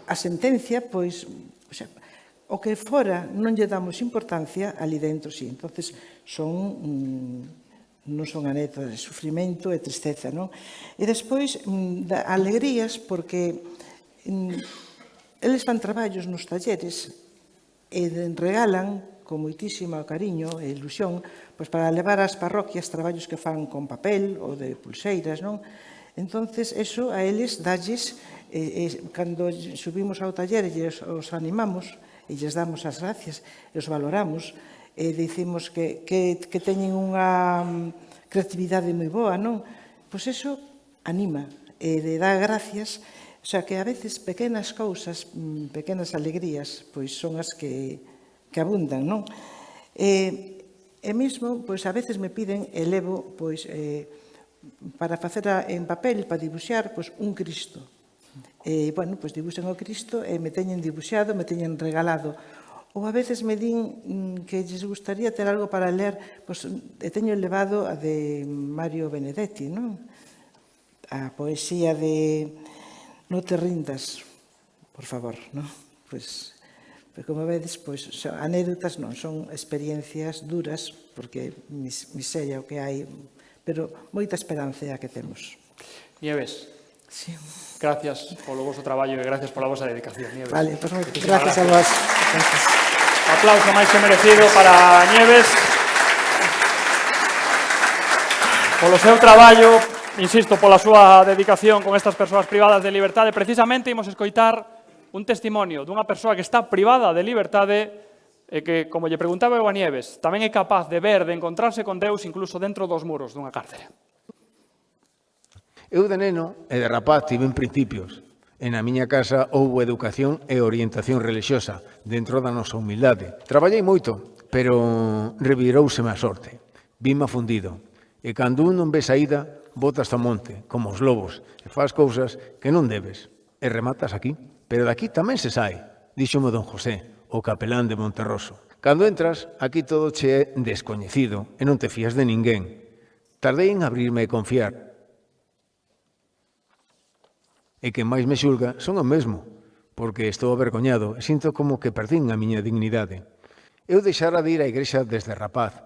a sentencia, pois, o que fora non lle damos importancia, ali dentro sí. Entonces, non son anécdotas de sufrimento e tristeza, non? E despois, alegrías, porque eles fan traballos nos talleres e regalan con moitísimo cariño e ilusión pois para levar ás parroquias traballos que fan con papel ou de pulseiras, non? Entonces, eso a eles dalles, cando subimos ao taller e os animamos e lles damos as gracias e os valoramos e dicimos que teñen unha creatividade moi boa, non? Pois eso anima e dá gracias. O sea, que a veces pequenas cousas, pequenas alegrías, pois son as que abundan, non? E mesmo, pois a veces me piden, e levo, pois, para facer en papel, para dibuixar, pois un Cristo. E, bueno, pois dibuixan o Cristo e me teñen dibuixado, me teñen regalado. Ou a veces me din que lles gustaría ter algo para ler, pois e teño levado a de Mario Benedetti, non? A poesía de "No te rindas, por favor", non? Pois, como vedes, pois, anécdotas non, son experiencias duras, porque miseria o que hai, pero moita esperanza é a que temos. Nieves, sí. Gracias polo vosso traballo e gracias pola vosa dedicación, Nieves. Vale, pois gracias a vos. Gracias. Aplauso máis que merecido para Nieves. Polo seu traballo, insisto, pola súa dedicación con estas persoas privadas de liberdade. Precisamente imos escoitar un testimonio dunha persoa que está privada de liberdade e que, como lle preguntaba eu a Nieves, tamén é capaz de ver, de encontrarse con Deus incluso dentro dos muros dunha cárcere. Eu de neno e de rapaz tive principios. E na miña casa houbo educación e orientación religiosa dentro da nosa humildade. Traballei moito, pero revirouseme a sorte. Vime afundido. E cando un non ve saída, botas ao monte, como os lobos, e faz cousas que non debes. E rematas aquí. Pero daqui tamén se sai, díxome don José, o capelán de Monterroso. Cando entras, aquí todo che é descoñecido e non te fías de ninguén. Tardei en abrirme e confiar. E que máis me xulga son o mesmo, porque estou avergoñado e sinto como que perdín a miña dignidade. Eu deixara de ir á igrexa desde rapaz.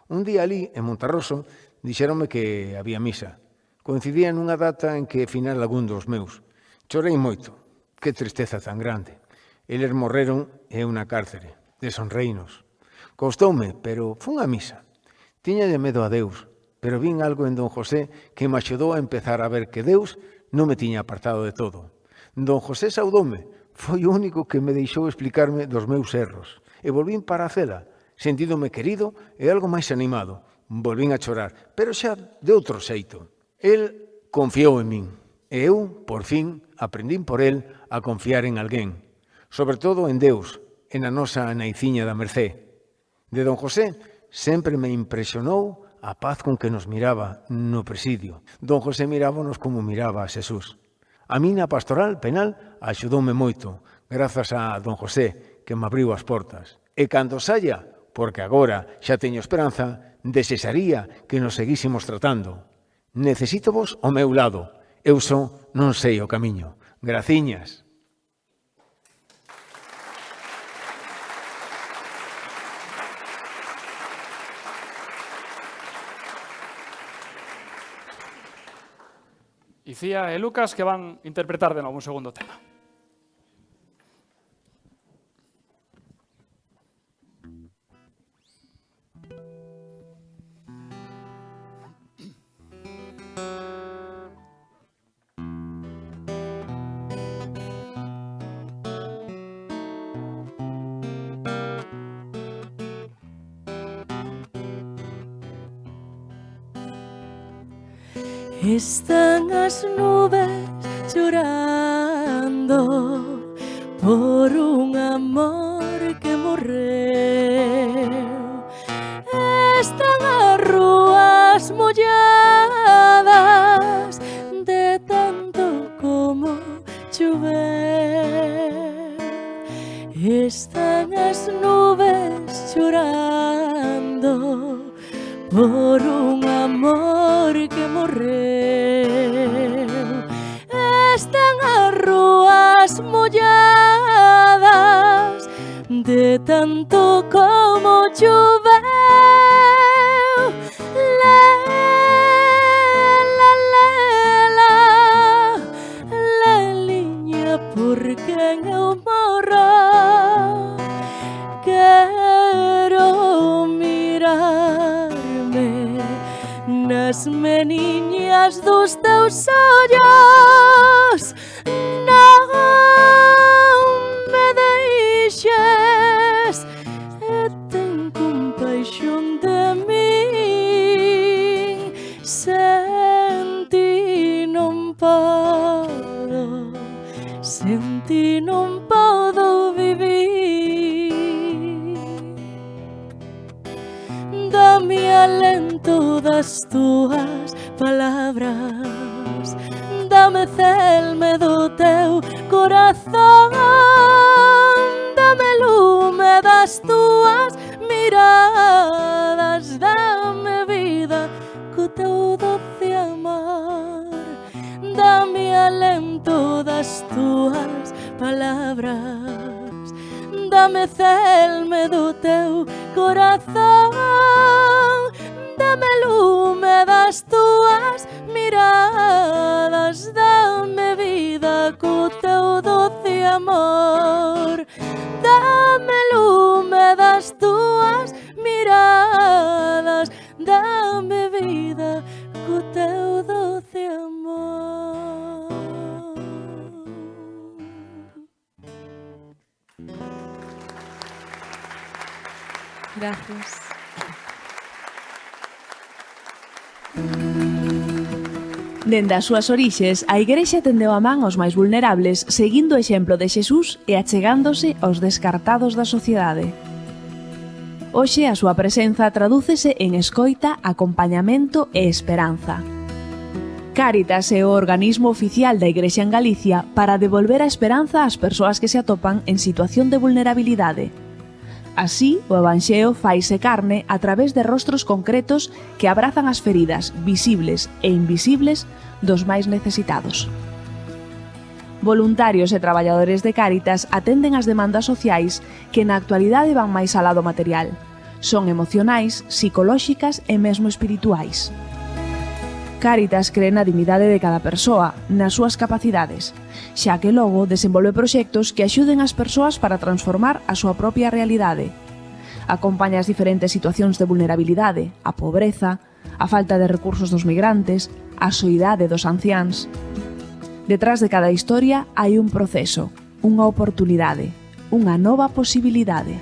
Un día ali, en Monterroso, dixéronme que había misa. Coincidía nunha data en que final algún dos meus. Chorei moito. Que tristeza tan grande. Eles morreron e eu na cárcere, de sonreinos. Costoume, pero fun a misa. Tiñalle medo a Deus, pero vin algo en don José que me axudou a empezar a ver que Deus non me tiña apartado de todo. Don José saudoume, foi o único que me deixou explicarme dos meus erros. E volvín para a cela, sentíndome querido e algo máis animado. Volvín a chorar, pero xa de outro xeito. El confiou en min, e eu, por fin, aprendín por el a confiar en alguén. Sobre todo en Deus, e na nosa naiciña da Mercé. De don José sempre me impresionou a paz con que nos miraba no presidio. Don José mirábanos como miraba a Xesús. A mina pastoral penal axudoume moito, grazas a don José, que me abriu as portas. E cando saia, porque agora xa teño esperanza, desexaría que nos seguísemos tratando. Necesito vos ao meu lado. Eu só non sei o camiño. Graciñas. Icía e Lucas, que van interpretar de novo un segundo tema. Están as nubes chorando por un amor que morreu. Están as rúas molladas de tanto como choveu. Están as nubes chorando por un amor que morreu. Están as rúas molladas de tanto como choveu. Leliña, por quen eu morro, quero mirarme nas meniñas dos teus ollos. Non me deixes e ten compaixón de min. Sen ti non podo, sen ti non podo vivir. Dame alento das túas palabras, dame celme do teu corazón, dame lume das túas miradas, dame vida co teu doce amor. Dame alento das túas palabras, dame celme do teu corazón, dame lume das túas miradas, dame vida co teu doce amor. Dame lume das túas miradas, dame vida co teu doce amor. Gracias. Dende as súas orixes, a Igrexa tendeu a man aos máis vulnerables, seguindo o exemplo de Xesús e achegándose aos descartados da sociedade. Hoxe a súa presenza tradúcese en escoita, acompañamento e esperanza. Cáritas é o organismo oficial da Igrexa en Galicia para devolver a esperanza ás persoas que se atopan en situación de vulnerabilidade. Así, o Evanxeo faise carne a través de rostros concretos que abrazan as feridas, visibles e invisibles, dos máis necesitados. Voluntarios e traballadores de Cáritas atenden as demandas sociais que na actualidade van máis alá do material. Son emocionais, psicolóxicas e mesmo espirituais. Cáritas cree na dignidade de cada persoa, nas súas capacidades, xa que logo desenvolve proxectos que axuden as persoas para transformar a súa propia realidade. Acompaña as diferentes situacións de vulnerabilidade, a pobreza, a falta de recursos dos migrantes, a soidade dos anciáns. Detrás de cada historia hai un proceso, unha oportunidade, unha nova posibilidade.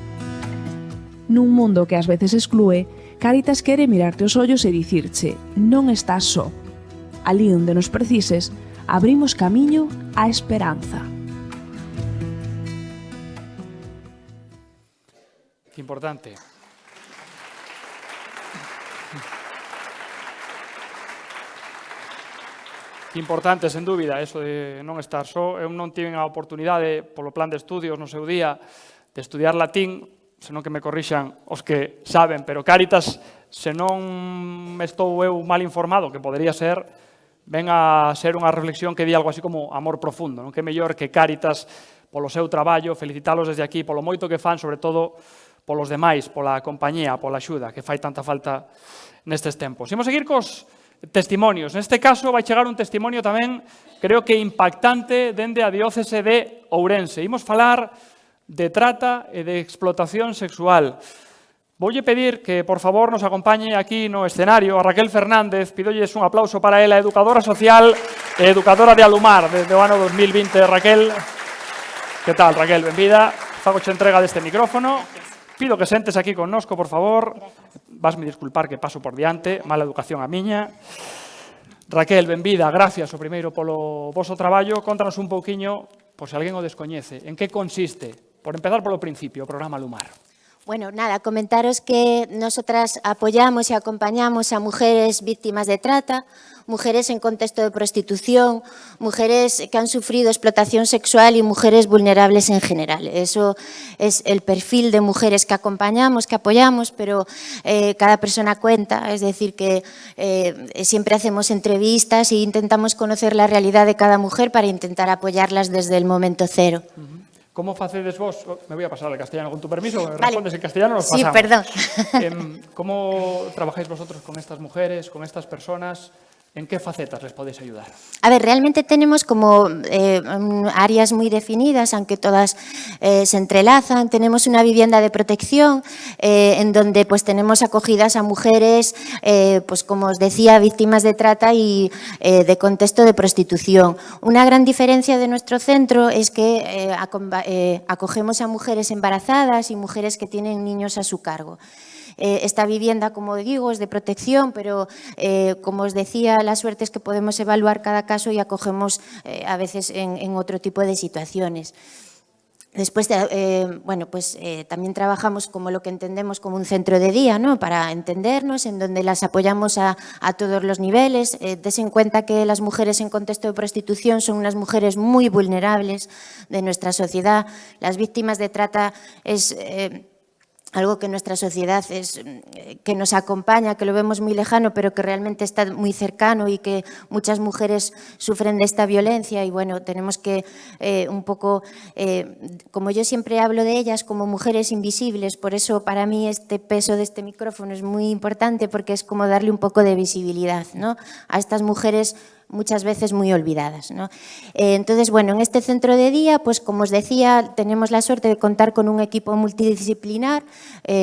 Nun mundo que ás veces exclúe, Cáritas quere mirarte os ollos e dicirche: non estás só. Ali onde nos precises, abrimos camiño á esperanza. Que importante. Que importante, sen dúbida, eso de non estar só. Eu non tive a oportunidade, polo plan de estudios no seu día, de estudiar latín, senón que me corrixan os que saben, pero Cáritas, se non estou eu mal informado, que podería ser, ven a ser unha reflexión que di algo así como amor profundo, non? Que mellor que Cáritas, polo seu traballo, felicitalos desde aquí, polo moito que fan, sobre todo polos demais, pola compañía, pola axuda, que fai tanta falta nestes tempos. Imos seguir cos testimonios. Neste caso vai chegar un testimonio tamén, creo que impactante, dende a diócese de Ourense. Imos falar de trata e de explotación sexual. Voulle pedir que, por favor, nos acompañe aquí no escenario a Raquel Fernández. Pidolles un aplauso para ela, educadora social e educadora de Alumar desde o ano 2020. Raquel, que tal, Raquel? Benvida. Fagoche entrega deste micrófono. Pido que sentes aquí connosco, por favor. Vasme disculpar que paso por diante, mala educación a miña. Raquel, benvida, gracias o primeiro polo voso traballo. Contanos un pouquiño, por se alguén o descoñece, en que consiste, por empezar polo principio, o programa Alumar. Bueno, nada, comentaros que nosotras apoyamos y acompañamos a mujeres víctimas de trata, mujeres en contexto de prostitución, mujeres que han sufrido explotación sexual y mujeres vulnerables en general. Eso es el perfil de mujeres que acompañamos, que apoyamos, pero cada persona cuenta, es decir, que siempre hacemos entrevistas e intentamos conocer la realidad de cada mujer para intentar apoyarlas desde el momento cero. ¿Cómo facedes vos? Me voy a pasar al castellano con tu permiso. Vale. Respondes en castellano, nos pasamos. Sí, perdón. ¿Cómo trabajáis vosotros con estas mujeres, con estas personas? ¿En qué facetas les podéis ayudar? A ver, realmente tenemos como áreas muy definidas, aunque todas se entrelazan. Tenemos una vivienda de protección en donde pues tenemos acogidas a mujeres, pues como os decía, víctimas de trata y de contexto de prostitución. Una gran diferencia de nuestro centro es que acogemos a mujeres embarazadas y mujeres que tienen niños a su cargo. Esta vivienda, como digo, es de protección, pero como os decía, la suerte es que podemos evaluar cada caso y acogemos a veces en otro tipo de situaciones. Después, bueno, pues también trabajamos como lo que entendemos como un centro de día, ¿no? Para entendernos, en donde las apoyamos a todos los niveles. Des en cuenta que las mujeres en contexto de prostitución son unas mujeres muy vulnerables de nuestra sociedad. Las víctimas de trata es algo que en nuestra sociedad es, que nos acompaña, que lo vemos muy lejano, pero que realmente está muy cercano y que muchas mujeres sufren de esta violencia y bueno, tenemos que un poco, como yo siempre hablo de ellas como mujeres invisibles, por eso para mí este peso de este micrófono es muy importante porque es como darle un poco de visibilidad, ¿no? A estas mujeres muchas veces muy olvidadas, ¿no? Entonces, bueno, en este centro de día, pues como os decía, tenemos la suerte de contar con un equipo multidisciplinar,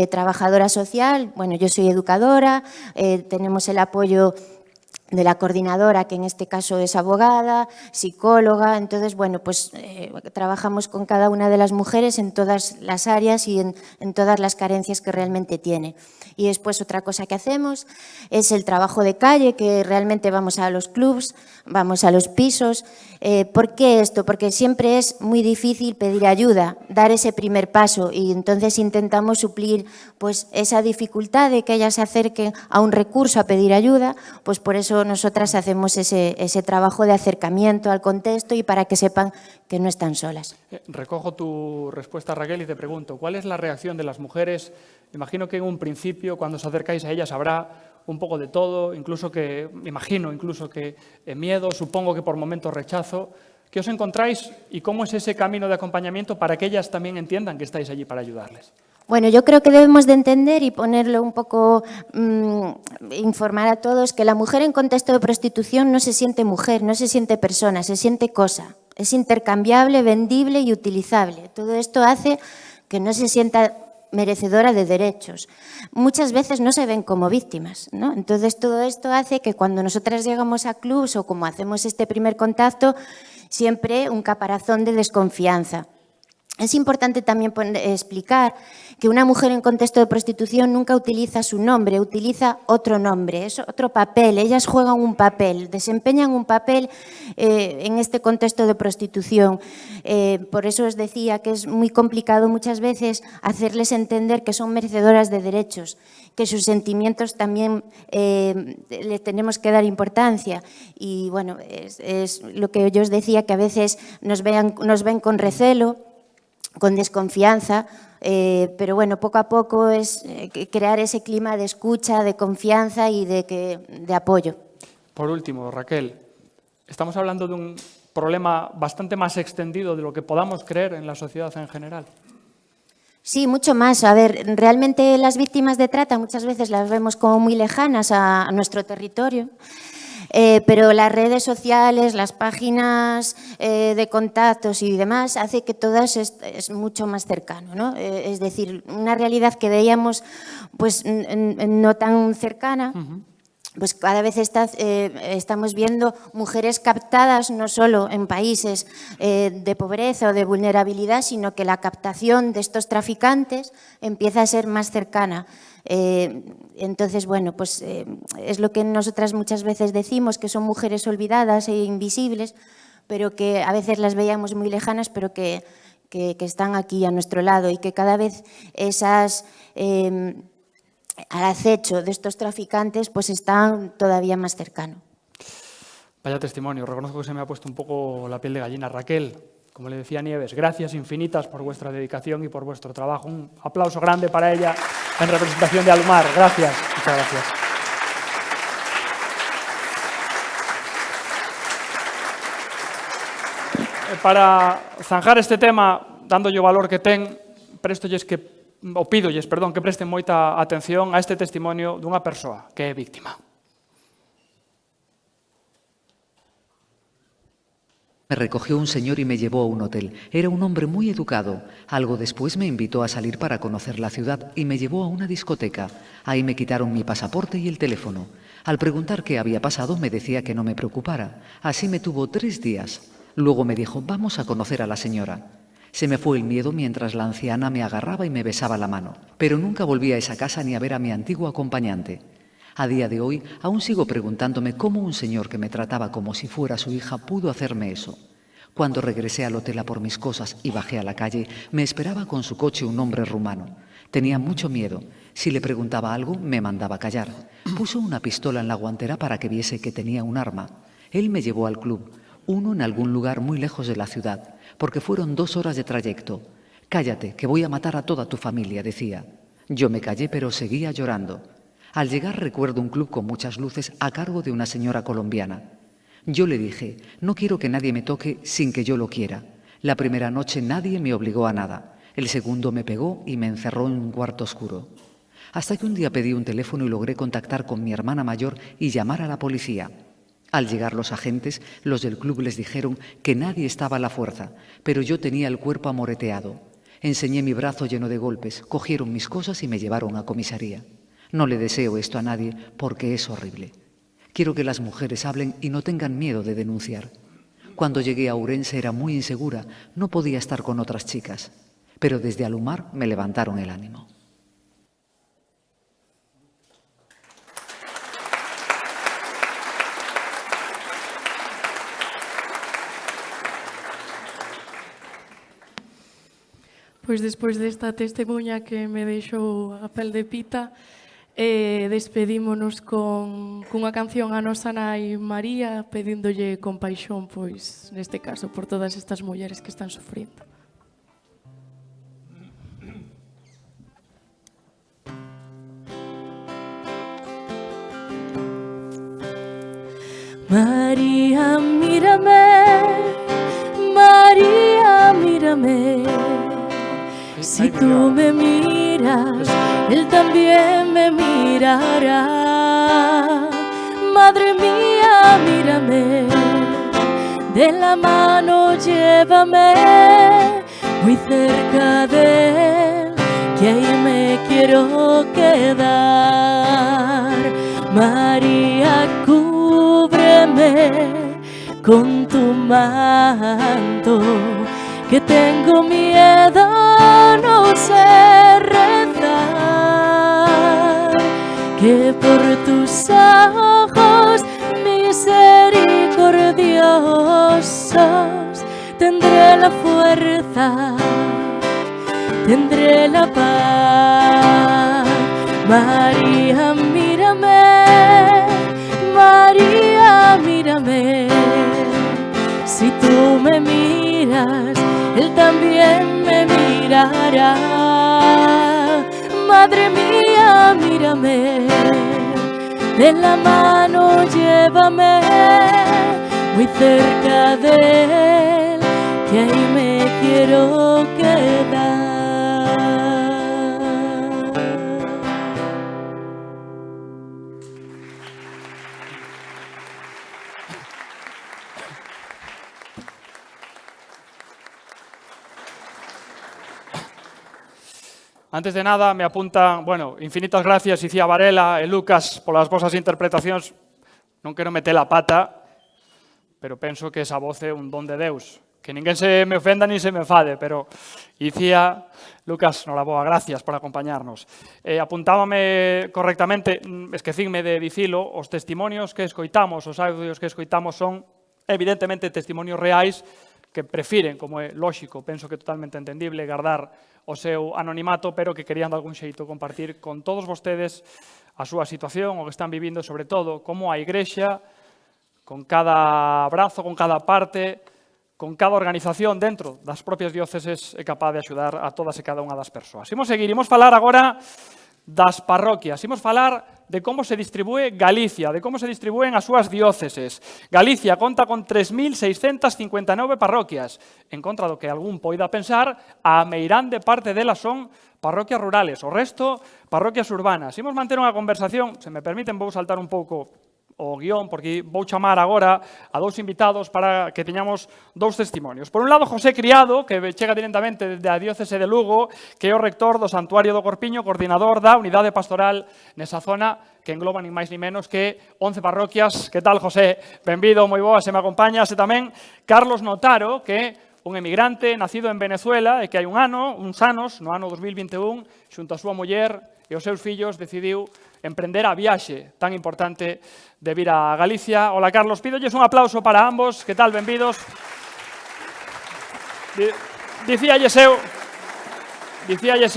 trabajadora social, bueno, yo soy educadora, tenemos el apoyo de la coordinadora, que en este caso es abogada, psicóloga, entonces, bueno, pues trabajamos con cada una de las mujeres en todas las áreas y en todas las carencias que realmente tiene. Y después otra cosa que hacemos es el trabajo de calle, que realmente vamos a los clubs, vamos a los pisos. ¿Por qué esto? Porque siempre es muy difícil pedir ayuda, dar ese primer paso y entonces intentamos suplir pues, esa dificultad de que ellas se acerquen a un recurso a pedir ayuda, pues por eso nosotras hacemos ese trabajo de acercamiento al contexto y para que sepan que no están solas. Recojo tu respuesta, Raquel, y te pregunto, ¿cuál es la reacción de las mujeres? Imagino que en un principio, cuando os acercáis a ellas, habrá un poco de todo, incluso que, imagino, incluso que miedo, supongo que por momentos rechazo. ¿Qué os encontráis y cómo es ese camino de acompañamiento para que ellas también entiendan que estáis allí para ayudarles? Bueno, yo creo que debemos de entender y ponerlo un poco, informar a todos que la mujer en contexto de prostitución no se siente mujer, no se siente persona, se siente cosa. Es intercambiable, vendible y utilizable. Todo esto hace que no se sienta merecedora de derechos. Muchas veces no se ven como víctimas, ¿no? Entonces, todo esto hace que cuando nosotras llegamos a clubs o como hacemos este primer contacto, siempre un caparazón de desconfianza. Es importante también explicar que una mujer en contexto de prostitución nunca utiliza su nombre, utiliza otro nombre, es otro papel. Ellas juegan un papel, desempeñan un papel en este contexto de prostitución. Por eso os decía que es muy complicado muchas veces hacerles entender que son merecedoras de derechos, que sus sentimientos también le tenemos que dar importancia. Y bueno, es lo que yo os decía, que a veces nos ven con recelo, con desconfianza, pero bueno, poco a poco es crear ese clima de escucha, de confianza y de apoyo. Por último, Raquel, estamos hablando de un problema bastante más extendido de lo que podamos creer en la sociedad en general. Sí, mucho más. A ver, realmente las víctimas de trata muchas veces las vemos como muy lejanas a nuestro territorio. Pero las redes sociales, las páginas de contactos y demás, hace que todas es mucho más cercano, ¿no? Es decir, una realidad que veíamos pues no tan cercana, pues cada vez estamos viendo mujeres captadas no solo en países de pobreza o de vulnerabilidad, sino que la captación de estos traficantes empieza a ser más cercana. Entonces, bueno, pues es lo que nosotras muchas veces decimos, que son mujeres olvidadas e invisibles, pero que a veces las veíamos muy lejanas, pero que están aquí a nuestro lado y que cada vez esas al acecho de estos traficantes pues están todavía más cercanos. Vaya testimonio, reconozco que se me ha puesto un poco la piel de gallina. Raquel, como le decía Nieves, gracias infinitas por vuestra dedicación y por vuestro trabajo. Un aplauso grande para ella en representación de Alumar. Gracias, muchas gracias. Para zanjar este tema, dando yo valor que ten, pídolles que presten moita atención a este testimonio dunha persoa que é víctima. Me recogió un señor y me llevó a un hotel. Era un hombre muy educado. Algo después me invitó a salir para conocer la ciudad y me llevó a una discoteca. Ahí me quitaron mi pasaporte y el teléfono. Al preguntar qué había pasado, me decía que no me preocupara. Así me tuvo 3 días. Luego me dijo, vamos a conocer a la señora. Se me fue el miedo mientras la anciana me agarraba y me besaba la mano. Pero nunca volví a esa casa ni a ver a mi antiguo acompañante. A día de hoy, aún sigo preguntándome cómo un señor que me trataba como si fuera su hija pudo hacerme eso. Cuando regresé al hotel a por mis cosas y bajé a la calle, me esperaba con su coche un hombre rumano. Tenía mucho miedo. Si le preguntaba algo, me mandaba callar. Puso una pistola en la guantera para que viese que tenía un arma. Él me llevó al club, uno en algún lugar muy lejos de la ciudad, porque fueron 2 horas de trayecto. Cállate, que voy a matar a toda tu familia, decía. Yo me callé, pero seguía llorando. Al llegar recuerdo un club con muchas luces a cargo de una señora colombiana. Yo le dije, no quiero que nadie me toque sin que yo lo quiera. La primera noche nadie me obligó a nada. El segundo me pegó y me encerró en un cuarto oscuro. Hasta que un día pedí un teléfono y logré contactar con mi hermana mayor y llamar a la policía. Al llegar los agentes, los del club les dijeron que nadie estaba a la fuerza, pero yo tenía el cuerpo amoreteado. Enseñé mi brazo lleno de golpes, cogieron mis cosas y me llevaron a comisaría. No le deseo esto a nadie porque es horrible. Quiero que las mujeres hablen y no tengan miedo de denunciar. Cuando llegué a Ourense era muy insegura, no podía estar con otras chicas, pero desde Alumar me levantaron el ánimo. Pois despois desta testemunha que me deixou a pel de pita, despedímonos cunha canción a nosa nai María, pedíndolle compaixón, pois, neste caso, por todas estas mulleres que están sufrindo. María, mírame, María, mírame. Si tú me miras, Él también me mirará. Madre mía, mírame, de la mano llévame, muy cerca de Él que ahí me quiero quedar. María, cúbreme con tu manto, que tengo miedo, no sé rezar, que por tus ojos misericordiosos tendré la fuerza, tendré la paz. María, mírame, María, mírame, si tú me miras, Él también me mirará. Madre mía, mírame, de la mano llévame muy cerca de Él, que ahí me quiero quedar. Antes de nada, me apuntan, bueno, infinitas gracias, Icía Varela e Lucas, polas vosas interpretacións. Non quero meter a pata, pero penso que esa voz é un don de Deus. Que ninguén se me ofenda ni se me enfade, pero Icía, Lucas, noraboa, gracias por acompañarnos. Apuntábame correctamente, esquecínme de dicilo, os testimonios que escoitamos, os audios que escoitamos son, evidentemente, testimonios reais que prefiren, como é lóxico, penso que totalmente entendible, guardar o seu anonimato, pero que querían de algún xeito compartir con todos vostedes a súa situación, o que están vivindo, sobre todo, como a Igrexa, con cada brazo, con cada parte, con cada organización dentro das propias dióceses é capaz de axudar a todas e cada unha das persoas. Imos seguir, imos falar agora das parroquias, imos falar de como se distribúe Galicia, de como se distribúen as súas dióceses. Galicia conta con 3.659 parroquias. En contra do que algún poida pensar, a meirande parte delas son parroquias rurales, o resto, parroquias urbanas. Imos manter unha conversación, se me permiten, vou saltar un pouco o guión, porque vou chamar agora a dous invitados para que teñamos dous testimonios. Por un lado, José Criado, que chega directamente desde a diócese de Lugo, que é o rector do Santuario do Corpiño, coordinador da unidade pastoral nesa zona, que engloba nin máis ni menos que 11 parroquias. Que tal, José? Benvido, moi boa, se me acompañas. E tamén Carlos Notaro, que é un emigrante nacido en Venezuela e que hai uns anos, no ano 2021, xunto a súa muller e os seus fillos, decidiu emprender a viaxe tan importante de vir a Galicia. Hola, Carlos, pídolles un aplauso para ambos. Que tal, benvidos? Dicíalles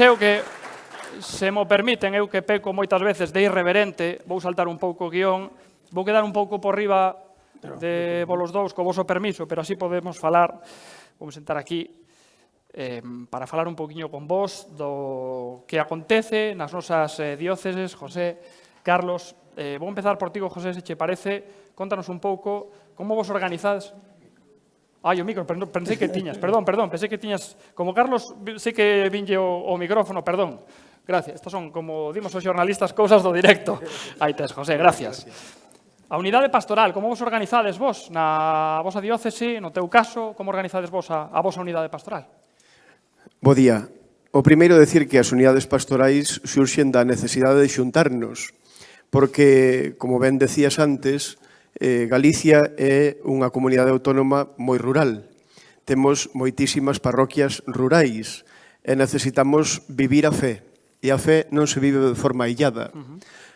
eu que, se mo permiten, eu que peco moitas veces de irreverente, vou saltar un pouco o guión, vou quedar un pouco por riba de volos dous, co voso permiso, pero así podemos falar. Vamos sentar aquí para falar un poquinho con vos do que acontece nas nosas dióceses. José, Carlos, vou empezar por ti, José, se che parece. Contanos un pouco como vos organizades. Ai, o micro, pensei que tiñas, perdón, pensei que tiñas, como Carlos, sei que vinlle o micrófono, perdón. Gracias, estos son, como dimos os xornalistas, cousas do directo. Aí tes, José, gracias. A unidade pastoral, como vos organizades vos na vosa diócese, no teu caso, como organizades vos a vosa unidade pastoral? Bo día. O primeiro decir que as unidades pastorais xurxen da necesidade de xuntarnos, porque, como ben decías antes, Galicia é unha comunidade autónoma moi rural. Temos moitísimas parroquias rurais e necesitamos vivir a fe. E a fe non se vive de forma illada.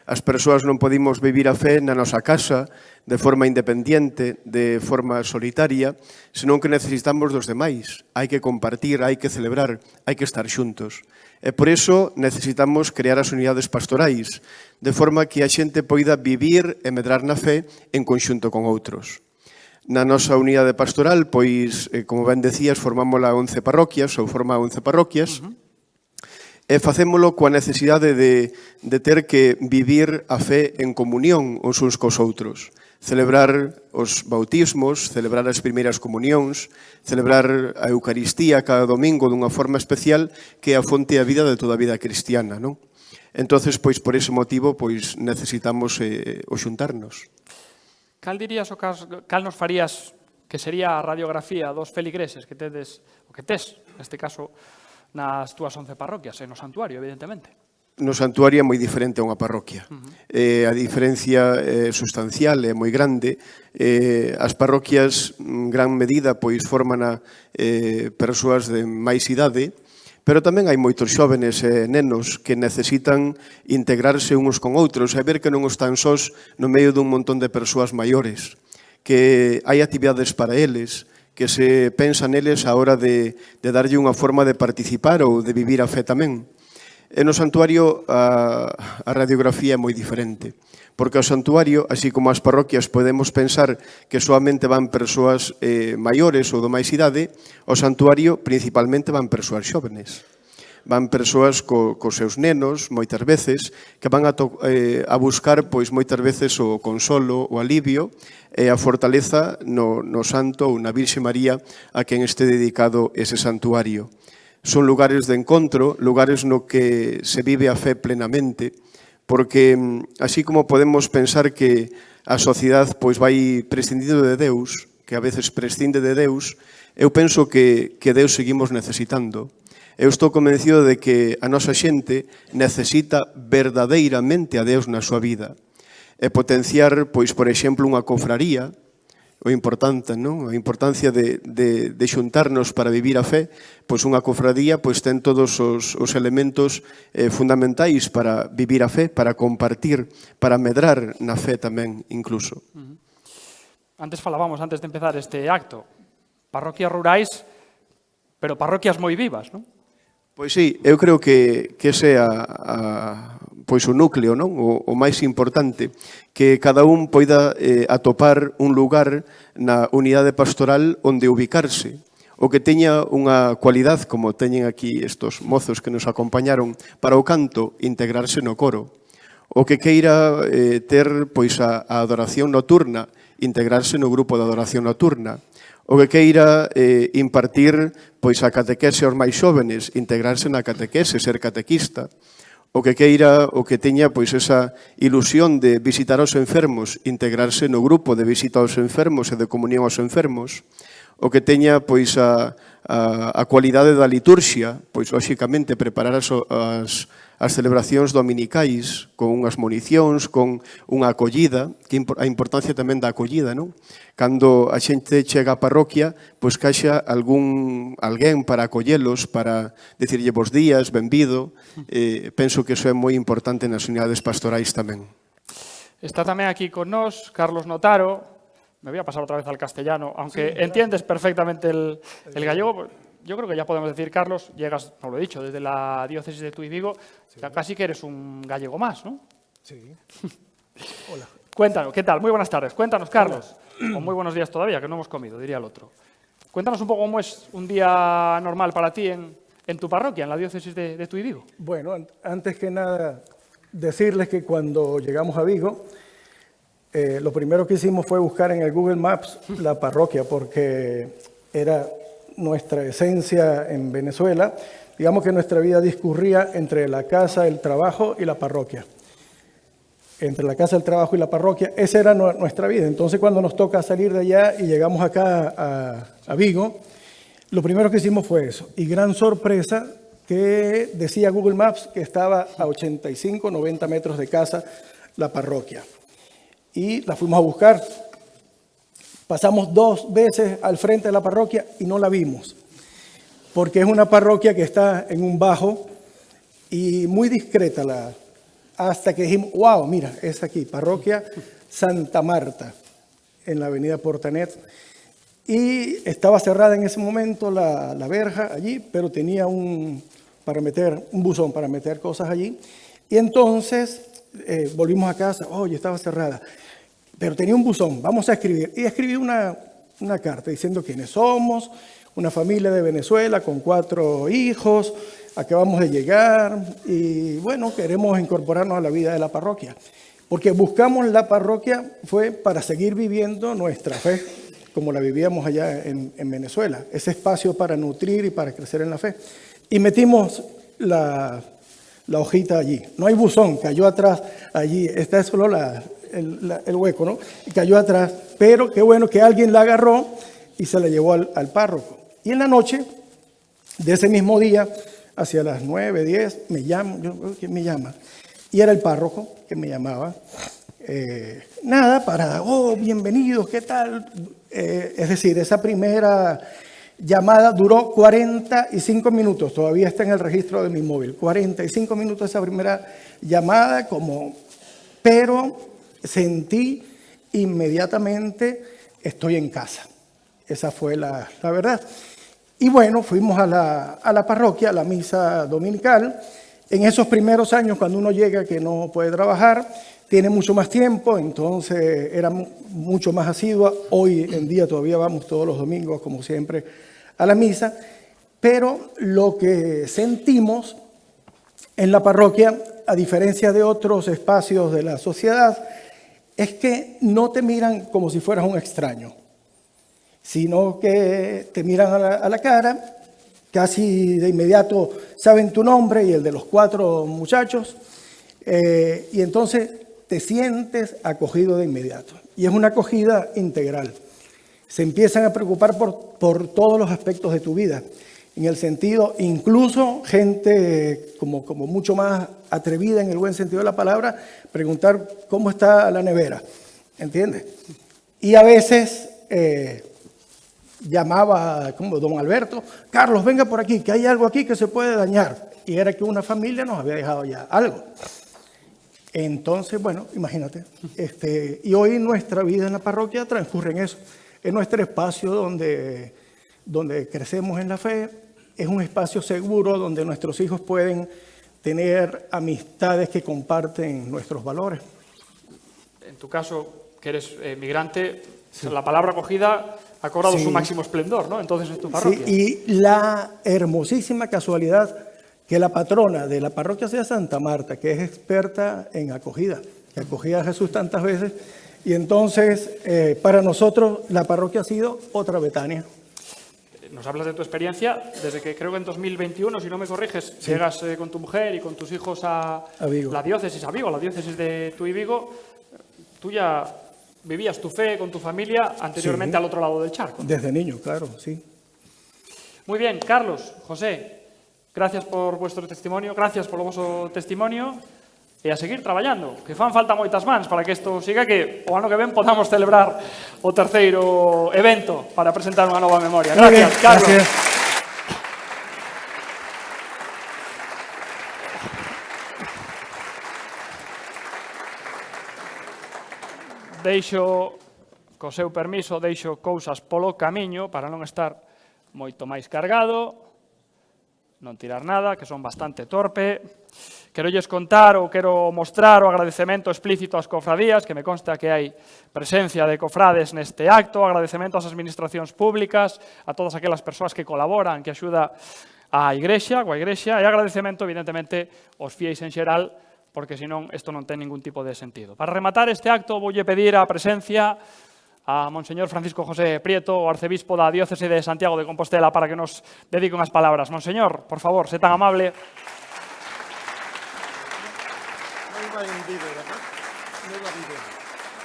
As persoas non podemos vivir a fe na nosa casa, de forma independiente, de forma solitaria, senón que necesitamos dos demais. Hai que compartir, hai que celebrar, hai que estar xuntos. E por iso necesitamos crear as unidades pastorais, de forma que a xente poida vivir e medrar na fe en conxunto con outros. Na nosa unidade pastoral, pois, como ben decías, formámola 11 parroquias, ou forma 11 parroquias, e facémolo coa necesidade de ter que vivir a fe en comunión uns cos outros. Celebrar os bautismos, celebrar as primeiras comunións, celebrar a Eucaristía cada domingo dunha forma especial que é a fonte a vida de toda a vida cristiana, non? Entonces, pois, por ese motivo, pois, necesitamos o xuntarnos. Cal dirías o cal nos farías que sería a radiografía dos feligreses que tedes, o que tes, neste caso, nas túas 11 parroquias, e no santuario, evidentemente. No santuario é moi diferente a unha parroquia. A diferencia sustancial é moi grande. As parroquias, en gran medida, pois forman a persoas de máis idade, pero tamén hai moitos xóvenes e nenos que necesitan integrarse uns con outros e ver que non están sós no medio dun montón de persoas maiores, que hai actividades para eles, que se pensa neles a hora de darlle unha forma de participar ou de vivir a fe tamén. E no santuario a radiografía é moi diferente, porque ao santuario, así como as parroquias, podemos pensar que solamente van persoas maiores ou de máis idade, ao santuario principalmente van persoas xóvenes. Van persoas cos seus nenos, moitas veces, que van a buscar, pois, moitas veces o consolo, o alivio e a fortaleza no santo ou na Virxe María a quen este dedicado ese santuario. Son lugares de encontro, lugares no que se vive a fe plenamente, porque así como podemos pensar que a sociedade pois vai prescindindo de Deus, que a veces prescinde de Deus, eu penso que Deus seguimos necesitando. Eu estou convencido de que a nosa xente necesita verdadeiramente a Deus na súa vida. E potenciar, pois, por exemplo, unha cofraría, o importante, non? A importancia de xuntarnos para vivir a fe, pois unha cofradía pois ten todos os elementos fundamentais para vivir a fe, para compartir, para medrar na fe tamén, incluso. Antes falábamos, antes de empezar este acto, parroquias rurais, pero parroquias moi vivas, non? Pois sí, eu creo que ese é pois o núcleo, non? O máis importante, que cada un poida atopar un lugar na unidade pastoral onde ubicarse, o que teña unha cualidade, como teñen aquí estos mozos que nos acompañaron, para o canto, integrarse no coro. O que queira ter pois a adoración nocturna, integrarse no grupo de adoración nocturna. O que queira impartir pois a catequese aos máis xóvenes, integrarse na catequese, ser catequista. O que queira, o que teña pois esa ilusión de visitar aos enfermos, integrarse no grupo de visita aos enfermos e de comunión aos enfermos. O que teña pois a cualidade da liturxia, pois lóxicamente preparar as celebracións dominicais con unhas monicións, con unha acollida, que a importancia tamén da acollida, non? Cando a xente chega á parroquia, pois que haxa alguén para acollelos, para dicirlle bos días, benvido. Penso que iso é moi importante nas unidades pastorais tamén. Está tamén aquí con nós Carlos Notaro. Me voy a pasar otra vez al castellano, aunque sí, entiendes perfectamente el gallego. Yo creo que ya podemos decir, Carlos, llegas, no lo he dicho, desde la diócesis de Tui Vigo, sí. Casi que eres un gallego más, ¿no? Sí. Hola. Cuéntanos, ¿qué tal? Muy buenas tardes. Cuéntanos, Carlos. O muy buenos días todavía, que no hemos comido, diría el otro. Cuéntanos un poco cómo es un día normal para ti en tu parroquia, en la diócesis de Tui Vigo. Bueno, antes que nada, decirles que cuando llegamos a Vigo, lo primero que hicimos fue buscar en el Google Maps la parroquia, porque era nuestra esencia en Venezuela. Digamos que nuestra vida discurría entre la casa, el trabajo y la parroquia. Entre la casa, el trabajo y la parroquia, esa era nuestra vida. Entonces, cuando nos toca salir de allá y llegamos acá a Vigo, lo primero que hicimos fue eso. Y gran sorpresa que decía Google Maps que estaba a 85, 90 metros de casa la parroquia. Y la fuimos a buscar. Pasamos 2 veces al frente de la parroquia y no la vimos, porque es una parroquia que está en un bajo y muy discreta, hasta que dijimos, wow, mira, es aquí, parroquia Santa Marta, en la avenida Portanet. Y estaba cerrada en ese momento la verja allí, pero tenía un buzón para meter cosas allí. Y entonces volvimos a casa, oye, estaba cerrada. Pero tenía un buzón, vamos a escribir. Y escribí una carta diciendo quiénes somos, una familia de Venezuela con 4 hijos, acabamos de llegar y bueno, queremos incorporarnos a la vida de la parroquia. Porque buscamos la parroquia fue para seguir viviendo nuestra fe, como la vivíamos allá en Venezuela. Ese espacio para nutrir y para crecer en la fe. Y metimos la hojita allí. No hay buzón, cayó atrás allí, está solo el hueco, ¿no? Y cayó atrás, pero qué bueno que alguien la agarró y se la llevó al párroco. Y en la noche de ese mismo día hacia las 9, 10, me llaman, ¿quién me llama? Y era el párroco que me llamaba. Nada, bienvenidos, ¿qué tal? Es decir, esa primera llamada duró 45 minutos, todavía está en el registro de mi móvil, 45 minutos esa primera llamada, pero sentí inmediatamente, estoy en casa. Esa fue la verdad. Y bueno, fuimos a la parroquia, a la misa dominical. En esos primeros años, cuando uno llega que no puede trabajar, tiene mucho más tiempo, entonces era mucho más asidua. Hoy en día todavía vamos todos los domingos, como siempre, a la misa. Pero lo que sentimos en la parroquia, a diferencia de otros espacios de la sociedad, es que no te miran como si fueras un extraño, sino que te miran a la cara, casi de inmediato saben tu nombre y el de los 4 muchachos, y entonces te sientes acogido de inmediato. Y es una acogida integral. Se empiezan a preocupar por todos los aspectos de tu vida, en el sentido, incluso gente como mucho más atrevida en el buen sentido de la palabra, preguntar cómo está la nevera, ¿entiendes? Y a veces llamaba como don Alberto, Carlos, venga por aquí, que hay algo aquí que se puede dañar. Y era que una familia nos había dejado ya algo. Entonces, bueno, imagínate. Y hoy nuestra vida en la parroquia transcurre en eso. Es nuestro espacio donde crecemos en la fe. Es un espacio seguro donde nuestros hijos pueden tener amistades que comparten nuestros valores. En tu caso, que eres migrante, sí, la palabra acogida ha cobrado su máximo esplendor, ¿no? Entonces, en tu parroquia. Sí, y la hermosísima casualidad que la patrona de la parroquia sea Santa Marta, que es experta en acogida, que acogía a Jesús tantas veces. Y entonces, para nosotros, la parroquia ha sido otra Betania. Nos hablas de tu experiencia desde que creo que en 2021, si no me corriges, sí, llegas con tu mujer y con tus hijos a Vigo. La diócesis, a Vigo, la diócesis de Tui Vigo. Tú ya vivías tu fe con tu familia anteriormente, sí, al otro lado del charco. Desde niño, claro, sí. Muy bien, Carlos, José, gracias por vuestro testimonio, gracias por o vosso testimonio. E a seguir traballando, que fan falta moitas mans para que isto siga, que o ano que ven podamos celebrar o terceiro evento para presentar unha nova memoria. Gracias, Carlos. Gracias. Deixo, co seu permiso, deixo cousas polo camiño para non estar moito máis cargado, non tirar nada, que son bastante torpe. Querolles contar ou quero mostrar o agradecemento explícito ás cofradías, que me consta que hai presencia de cofrades neste acto, agradecemento ás administracións públicas, a todas aquelas persoas que colaboran, que axuda á Igrexa, coa Igrexa, e agradecemento, evidentemente, aos fieis en xeral, porque senón isto non ten ningún tipo de sentido. Para rematar este acto, voulle pedir a presencia a Monseñor Francisco José Prieto, o arcebispo da diócese de Santiago de Compostela, para que nos dedique unhas palabras. Monseñor, por favor, se tan amable.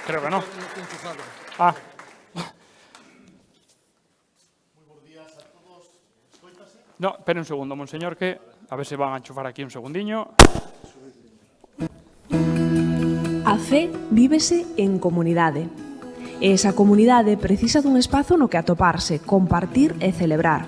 Creo que no. Ah. No, espere un segundo, monseñor, que a ver se van a enchufar aquí un segundiño. A fe vívese en comunidade. E esa comunidade precisa dun espazo no que atoparse, compartir e celebrar.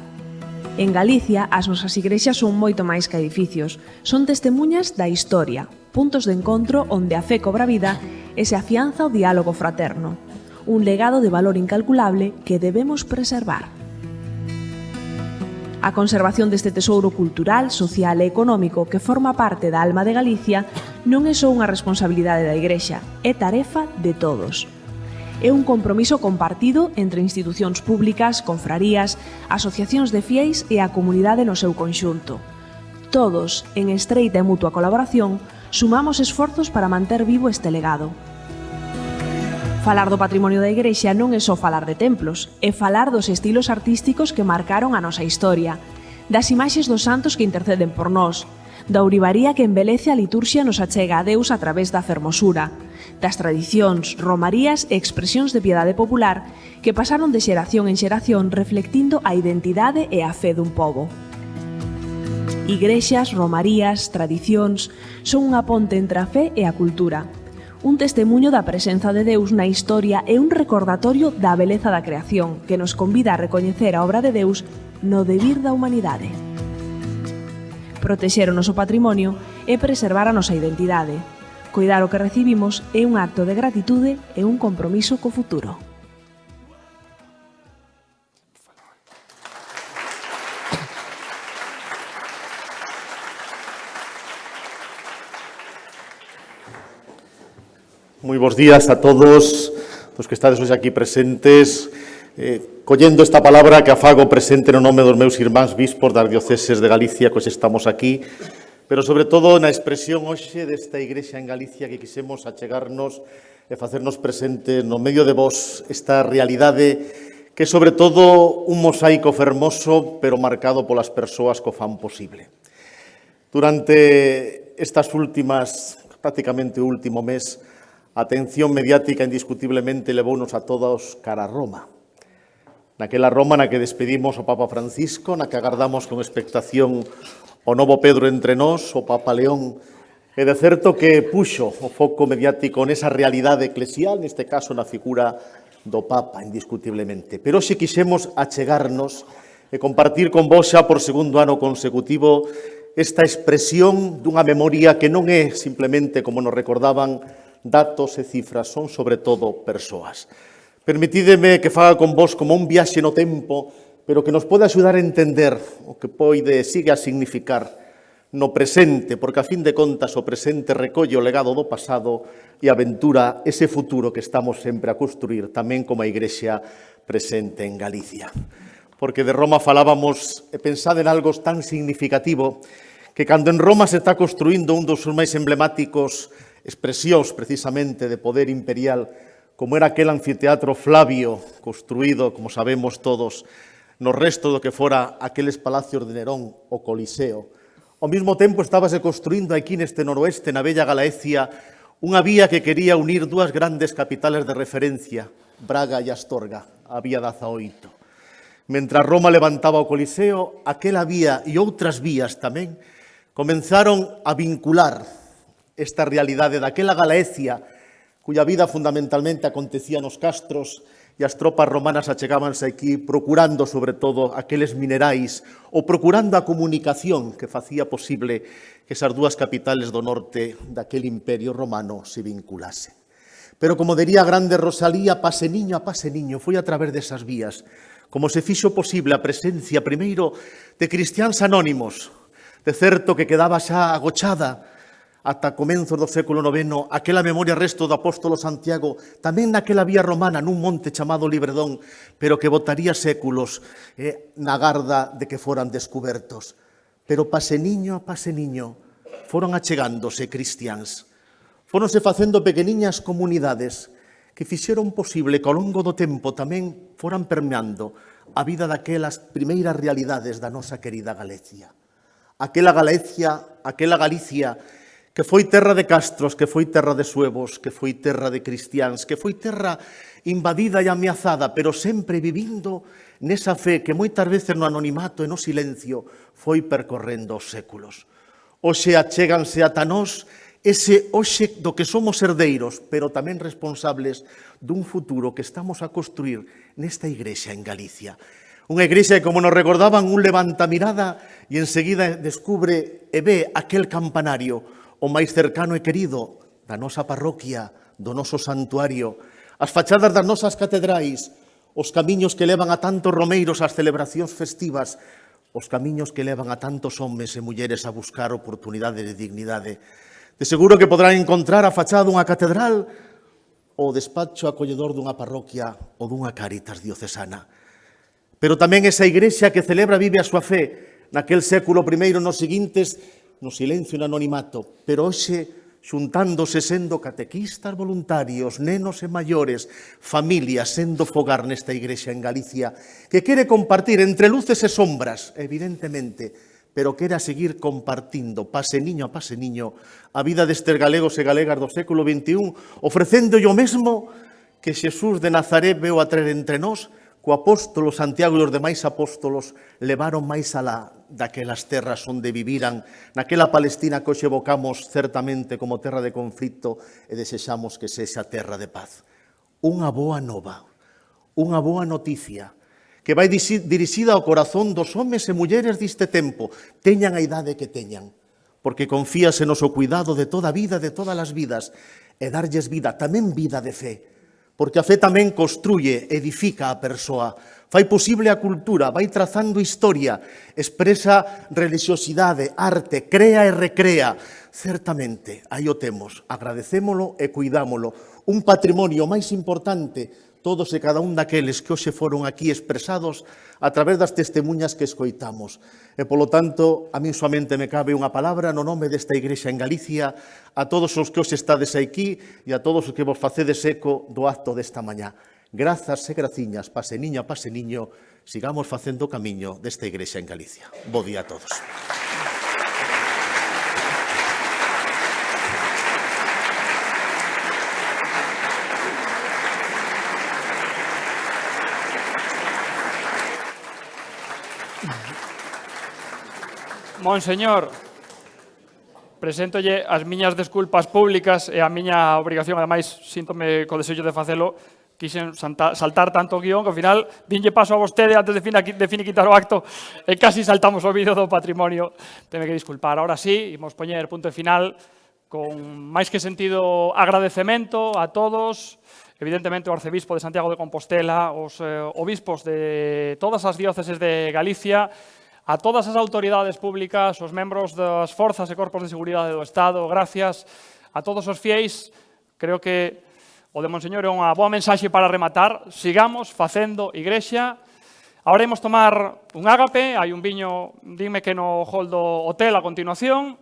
En Galicia, as nosas igrexas son moito máis que edificios. Son testemuñas da historia, puntos de encontro onde a fe cobra vida e se afianza o diálogo fraterno. Un legado de valor incalculable que debemos preservar. A conservación deste tesouro cultural, social e económico que forma parte da alma de Galicia non é só unha responsabilidade da Igrexa, é tarefa de todos. É un compromiso compartido entre institucións públicas, confrarías, asociacións de fiéis e a comunidade no seu conxunto. Todos, en estreita e mutua colaboración, sumamos esforzos para manter vivo este legado. Falar do patrimonio da Igrexa non é só falar de templos, é falar dos estilos artísticos que marcaron a nosa historia, das imaxes dos santos que interceden por nós, da ourivaría que embelece a liturxia nos achega a Deus a través da fermosura, das tradicións, romarías e expresións de piedade popular que pasaron de xeración en xeración reflectindo a identidade e a fe dun pobo. Igrexas, romarías, tradicións son unha ponte entre a fe e a cultura. Un testemuño da presenza de Deus na historia e un recordatorio da beleza da creación que nos convida a recoñecer a obra de Deus no devir da humanidade. Protexer o noso patrimonio e preservar a nosa identidade. Coidar o que recibimos é un acto de gratitude e un compromiso co futuro. Moi bons días a todos os que estades hoxe aquí presentes, collendo esta palabra que afago presente no nome dos meus irmáns bispos das dioceses de Galicia, que hoxe estamos aquí, pero sobre todo na expresión hoxe desta igrexa en Galicia que quisemos achegarnos e facernos presente no medio de vos esta realidade que é sobre todo un mosaico fermoso, pero marcado polas persoas que o fan posible. Durante estas últimas, prácticamente o último mes, a atención mediática indiscutiblemente levounos a todos cara a Roma. Naquela Roma na que despedimos o Papa Francisco, na que agardamos con expectación o novo Pedro entre nós, o Papa León, e de certo que puxo o foco mediático nesa realidade eclesial, neste caso na figura do Papa, indiscutiblemente. Pero hoxe quixemos achegarnos e compartir con vos xa por segundo ano consecutivo esta expresión dunha memoria que non é simplemente, como nos recordaban, datos e cifras, son sobre todo persoas. Permitídeme que faga con vos como un viaxe no tempo, pero que nos pode axudar a entender o que poide sigue a significar no presente, porque a fin de contas o presente recolle o legado do pasado e aventura ese futuro que estamos sempre a construir tamén como a Igrexa presente en Galicia. Porque de Roma falábamos e pensad en algo tan significativo que cando en Roma se está construindo un dos máis emblemáticos expresións precisamente de poder imperial, como era aquel anfiteatro Flavio, construído, como sabemos todos, no resto do que fora aqueles palacios de Nerón, o Coliseo. Ao mesmo tempo estábase construindo aquí neste noroeste, na bella Galaecia, unha vía que quería unir dúas grandes capitales de referencia, Braga e Astorga, a vía 18. Mentras Roma levantaba o Coliseo, aquela vía e outras vías tamén comenzaron a vincular esta realidade daquela Galaecia, cuya vida fundamentalmente acontecía nos castros e as tropas romanas achegábanse aquí procurando, sobre todo, aqueles minerais ou procurando a comunicación que facía posible que esas dúas capitales do norte daquele imperio romano se vinculasen. Pero, como diría a grande Rosalía, pase niño, foi a través desas vías, como se fixo posible a presencia, primeiro, de cristiáns anónimos, de certo que quedaba xa agochada ata comenzos do século IX, aquela memoria resto do apóstolo Santiago, tamén naquela vía romana, nun monte chamado Libredón, pero que botaría séculos na garda de que foran descubertos. Pero pase niño, foron achegándose cristiáns. Foronse facendo pequeniñas comunidades que fixeron posible que ao longo do tempo tamén foran permeando a vida daquelas primeiras realidades da nosa querida Galicia. Aquela Galicia que foi terra de castros, que foi terra de suevos, que foi terra de cristiáns, que foi terra invadida e ameazada, pero sempre vivindo nesa fe que moitas veces no anonimato e no silencio foi percorrendo os séculos. Hoxe achéganse ata nós ese hoxe do que somos herdeiros, pero tamén responsables dun futuro que estamos a construir nesta igrexa en Galicia. Unha igrexa que, como nos recordaban, un levanta mirada e enseguida descubre e ve aquel campanario, o máis cercano e querido da nosa parroquia, do noso santuario, as fachadas das nosas catedrais, os camiños que levan a tantos romeiros ás celebracións festivas, os camiños que levan a tantos homes e mulleres a buscar oportunidade de dignidade. De seguro que podrán encontrar a fachada dunha catedral ou o despacho acolledor dunha parroquia ou dunha Cáritas diocesana. Pero tamén esa igrexa que celebra vive a súa fe naquel século I nos seguintes, no silencio e no anonimato, pero hoxe xuntándose sendo catequistas voluntarios, nenos e maiores, familias sendo fogar nesta igrexa en Galicia, que quere compartir entre luces e sombras, evidentemente, pero quere seguir compartindo, pase niño, a vida destes galegos e galegas do século XXI, ofrecendo o mesmo que Xesús de Nazaret veu a traer entre nós, Co apóstolo Santiago e os demais apóstolos levaron máis alá daquelas terras onde viviran, naquela Palestina que hoxe evocamos certamente como terra de conflito e desexamos que sexa terra de paz. Unha boa nova, unha boa noticia, que vai dirixida ao corazón dos homes e mulleres deste tempo, teñan a idade que teñan, porque confíase no seu cuidado de toda a vida, de todas as vidas, e darlles vida, tamén vida de fe, porque a fe tamén construye, edifica a persoa, fai posible a cultura, vai trazando historia, expresa religiosidade, arte, crea e recrea. Certamente, aí o temos, agradecémolo e cuidámolo. Un patrimonio máis importante, todos e cada un daqueles que hoxe foron aquí expresados a través das testemunhas que escoitamos. E, polo tanto, a min soamente me cabe unha palabra no nome desta Igrexa en Galicia, a todos os que hoxe estades aquí e a todos os que vos facedes eco do acto desta mañá. Grazas e graciñas, pase niño, sigamos facendo o camiño desta Igrexa en Galicia. Bo día a todos. Monseñor, preséntolle as miñas desculpas públicas e a miña obrigación, ademais, síntome co desexo de facelo, quixen saltar tanto o guión que ao final dinlle paso a vostede antes de finiquitar o acto e casi saltamos o vídeo do patrimonio. Teme que disculpar. Ahora sí, imos poñer punto e final con máis que sentido agradecemento a todos, evidentemente o Arcebispo de Santiago de Compostela, os obispos de todas as dióceses de Galicia, a todas as autoridades públicas, os membros das forzas e corpos de seguridade do Estado, gracias a todos os fiéis. Creo que o de Monseñor é unha boa mensaxe para rematar. Sigamos facendo igrexa. Agora imos tomar un ágape, hai un viño, dime que no hall do hotel a continuación.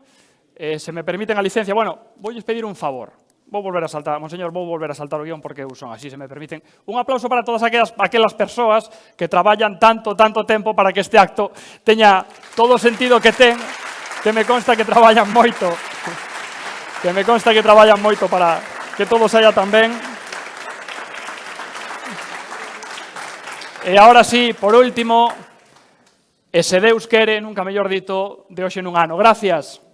Se me permiten a licencia, bueno, voulles pedir un favor. Vou volver a saltar, Monseñor, vou volver a saltar o guión porque eu son así, se me permiten. Un aplauso para todas aquelas persoas que traballan tanto tempo para que este acto teña todo o sentido que ten, que me consta que traballan moito, para que todo saia tan ben. E agora sí, por último, e se Deus quere, nunca mellor dito, de hoxe nun ano. Gracias.